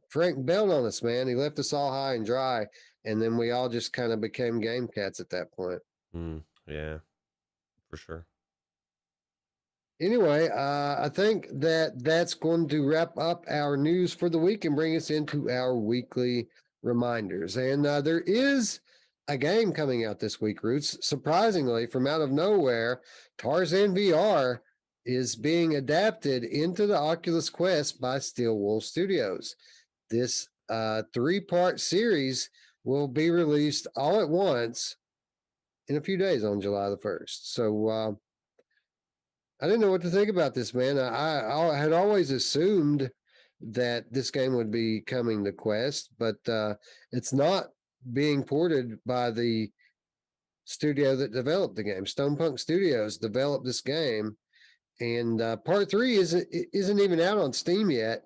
Frank bailed on us, man. He left us all high and dry. And then we all just kind of became game cats at that point. Yeah, for sure. Anyway, I think that's going to wrap up our news for the week and bring us into our weekly reminders. And there is a game coming out this week, Roots. Surprisingly, from out of nowhere, Tarzan VR is being adapted into the Oculus Quest by Steel Wool Studios. This 3-part series will be released all at once in a few days on July the 1st. So I didn't know what to think about this, man. I had always assumed that this game would be coming to Quest, but it's not being ported by the studio that developed the game. Stonepunk Studios developed this game, and part 3 isn't even out on Steam yet,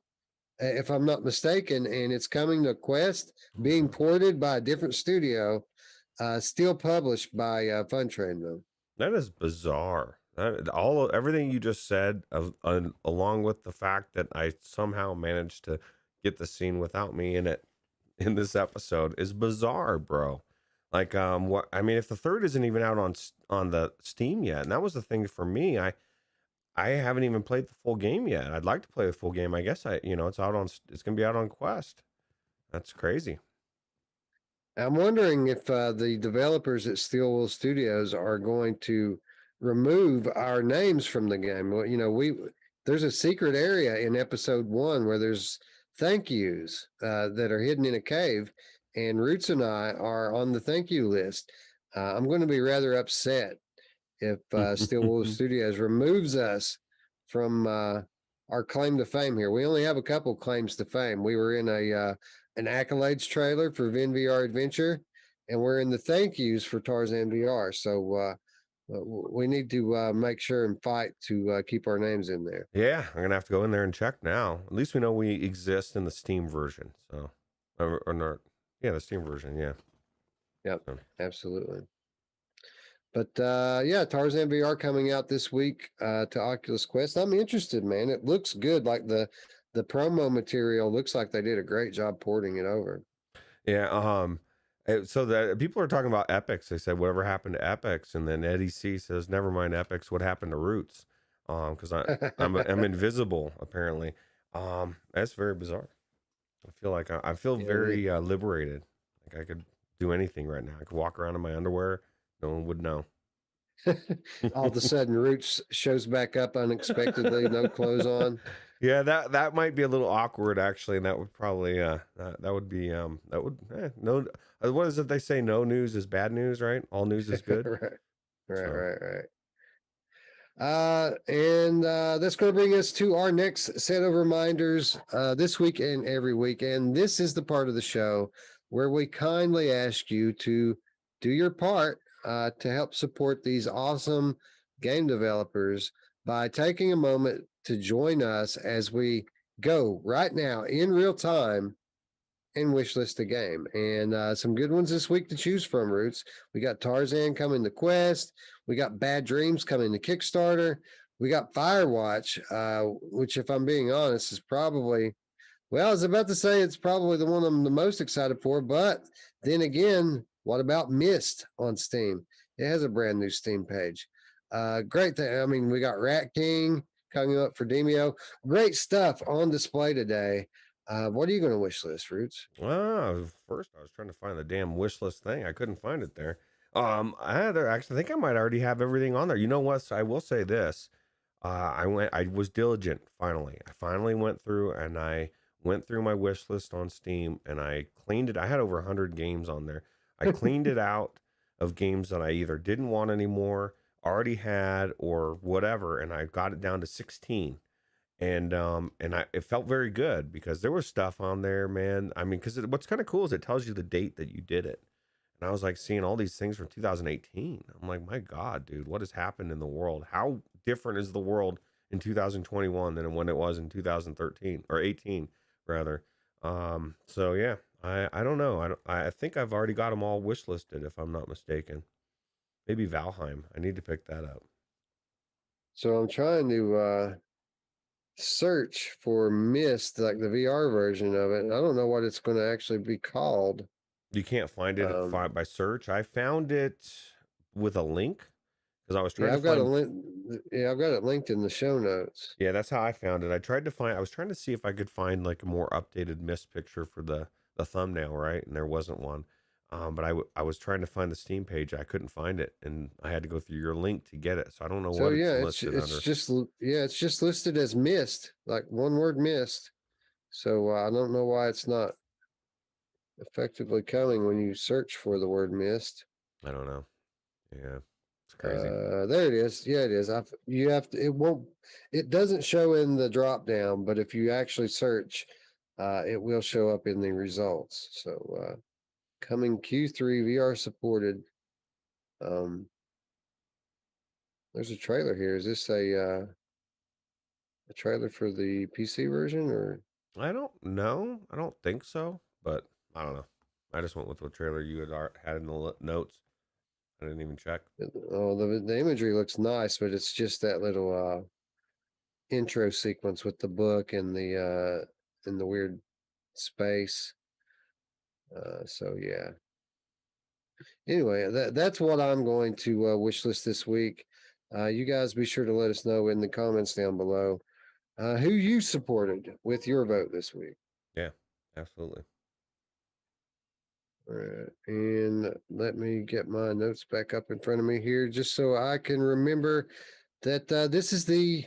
if I'm not mistaken, and it's coming to Quest, being ported by a different studio, still published by Funtrain, though. That is bizarre. Everything you just said, along with the fact that I somehow managed to get the scene without me in it in this episode, is bizarre, bro. Like, what I mean, if the third isn't even out on the Steam yet, and that was the thing for me, I haven't even played the full game yet. I'd like to play the full game. I guess it's gonna be out on Quest. That's crazy. I'm wondering if the developers at Steel Wool Studios are going to remove our names from the game. Well, there's a secret area in episode 1 where there's thank yous that are hidden in a cave, and Roots and I are on the thank you list. I'm going to be rather upset if Steel Wool Studios removes us from our claim to fame here. We only have a couple claims to fame. We were in an accolades trailer for VR Adventure, and we're in the thank yous for Tarzan VR. So we need to make sure and fight to keep our names in there. Yeah, I'm gonna have to go in there and check now. At least we know we exist in the Steam version. So, or not? Yeah, the Steam version. Yeah. Yep, so. Absolutely. But yeah, Tarzan VR coming out this week to Oculus Quest. I'm interested, man. It looks good. Like the promo material looks like they did a great job porting it over. Yeah. So that people are talking about epics. They said whatever happened to epics, and then Eddie C says never mind epics. What happened to Roots? Because I'm invisible apparently. That's very bizarre. I feel like I feel very liberated. Like I could do anything right now. I could walk around in my underwear. No one would know. All of a sudden, Roots shows back up unexpectedly, no clothes on. Yeah, that might be a little awkward actually, and that would probably no. What is it they say? No news is bad news, right? All news is good. Right. And that's going to bring us to our next set of reminders this week and every week. And this is the part of the show where we kindly ask you to do your part to help support these awesome game developers by taking a moment to join us as we go right now in real time and wishlist a game. And some good ones this week to choose from, Roots. We got Tarzan coming to Quest. We got Bad Dreams coming to Kickstarter. We got Firewatch, which, if I'm being honest, is probably, well, I was about to say it's probably the one I'm the most excited for. But then again, what about Myst on Steam? It has a brand new Steam page. Great thing. I mean, we got Rat King. coming up for Demeo. Great stuff on display today. What are you going to wish list, Roots? First I was trying to find the damn wish list thing. I couldn't find it there. Actually, I think I might already have everything on there. You know what? So I will say this. I was diligent finally. I finally went through and I went through my wish list on Steam and I cleaned it. I had over 100 games on there. I cleaned it out of games that I either didn't want anymore, already had, or whatever, and I got it down to 16. It felt very good because there was stuff on there, man. I mean, because what's kind of cool is it tells you the date that you did it. And I was like seeing all these things from 2018. I'm like, my God, dude, what has happened in the world? How different is the world in 2021 than when it was in 2013 or 18 rather? So yeah, I don't know. I think I've already got them all wish listed if I'm not mistaken. Maybe Valheim. I need to pick that up. So I'm trying to search for Myst, like the VR version of it. And I don't know what it's going to actually be called. You can't find it by search. I found it with a link because I was trying to find. A link. Yeah, I've got it linked in the show notes. Yeah, that's how I found it. I was trying to see if I could find like a more updated Myst picture for the thumbnail, right? And there wasn't one. But I was trying to find the Steam page. I couldn't find it, and I had to go through your link to get it. So I don't know what it's listed under. It's just listed as Myst, like one word Myst. So I don't know why it's not effectively coming when you search for the word Myst. I don't know. Yeah, it's crazy. There it is. Yeah, it is. You have to. It doesn't show in the drop down, but if you actually search, it will show up in the results. So coming Q3 VR supported. There's a trailer here. Is this a trailer for the PC version or? I don't know. I don't think so, but I don't know. I just went with what trailer you had in the notes. I didn't even check. Oh, the imagery looks nice, but it's just that little intro sequence with the book and the weird space. So yeah. Anyway, that's what I'm going to wish list this week. You guys be sure to let us know in the comments down below who you supported with your vote this week. Yeah, absolutely. All right, and let me get my notes back up in front of me here, just so I can remember that this is the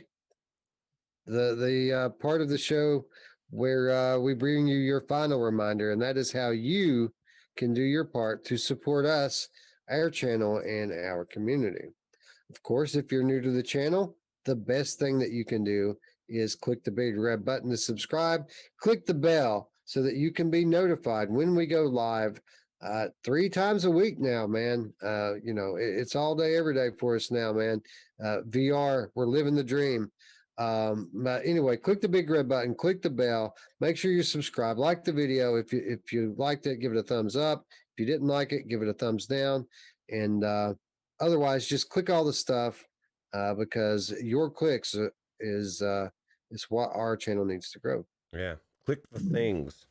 part of the show where we bring you your final reminder, and that is how you can do your part to support us, our channel, and our community. Of course, if you're new to the channel, the best thing that you can do is click the big red button to subscribe, click the bell so that you can be notified when we go live 3 times a week now, man. It's all day, every day for us now, man. VR, we're living the dream. But anyway, click the big red button, click the bell, make sure you subscribe, like the video. If you liked it, give it a thumbs up. If you didn't like it, give it a thumbs down. And otherwise, just click all the stuff because your clicks is what our channel needs to grow. Yeah, click the things.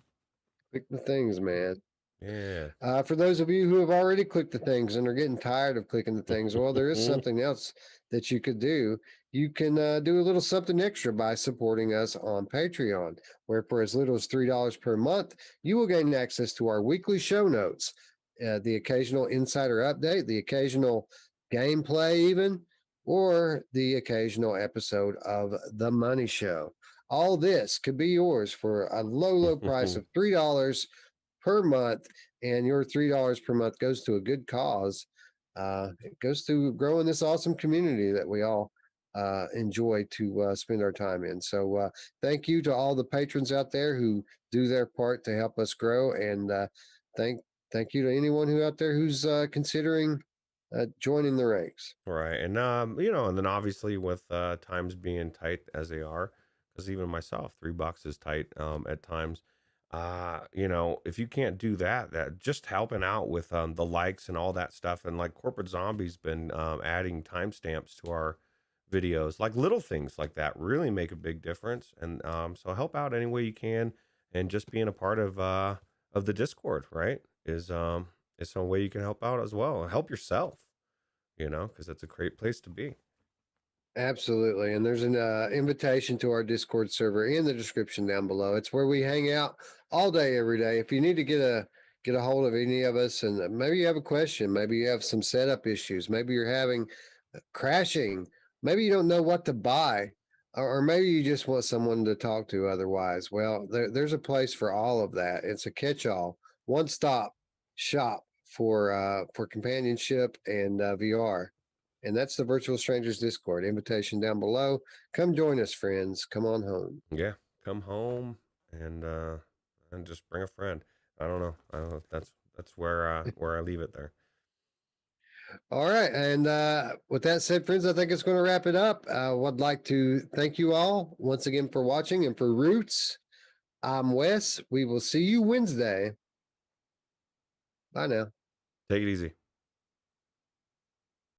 Click the things, man. Yeah. For those of you who have already clicked the things and are getting tired of clicking the things, well, there is something else that you could do. You can do a little something extra by supporting us on Patreon, where for as little as $3 per month, you will gain access to our weekly show notes, the occasional insider update, the occasional gameplay even, or the occasional episode of The Money Show. All this could be yours for a low price of $3 per month, and your $3 per month goes to a good cause. It goes to growing this awesome community that we all enjoy to spend our time in. So thank you to all the patrons out there who do their part to help us grow, and thank you to anyone who out there who's considering joining the ranks. Right. And and then obviously with times being tight as they are, because even myself, $3 is tight at times. If you can't do that just helping out with the likes and all that stuff, and like Corporate Zombie's been adding timestamps to our videos, like little things like that really make a big difference. And so help out any way you can, and just being a part of the Discord, right, is some way you can help out as well. Help yourself, because it's a great place to be. Absolutely. And there's an invitation to our Discord server in the description down below. It's where we hang out all day, every day. If you need to get a hold of any of us, and maybe you have a question, maybe you have some setup issues, maybe you're having crashing, maybe you don't know what to buy, or maybe you just want someone to talk to otherwise. Well, there's a place for all of that. It's a catch-all, one-stop shop for companionship and VR. And that's the Virtual Strangers Discord. Invitation down below. Come join us, friends. Come on home. Yeah, come home and just bring a friend. I don't know. I don't know. That's where I leave it there. All right. And with that said, friends, I think it's going to wrap it up. I would like to thank you all once again for watching. And for Roots, I'm Wes. We will see you Wednesday. Bye now. Take it easy.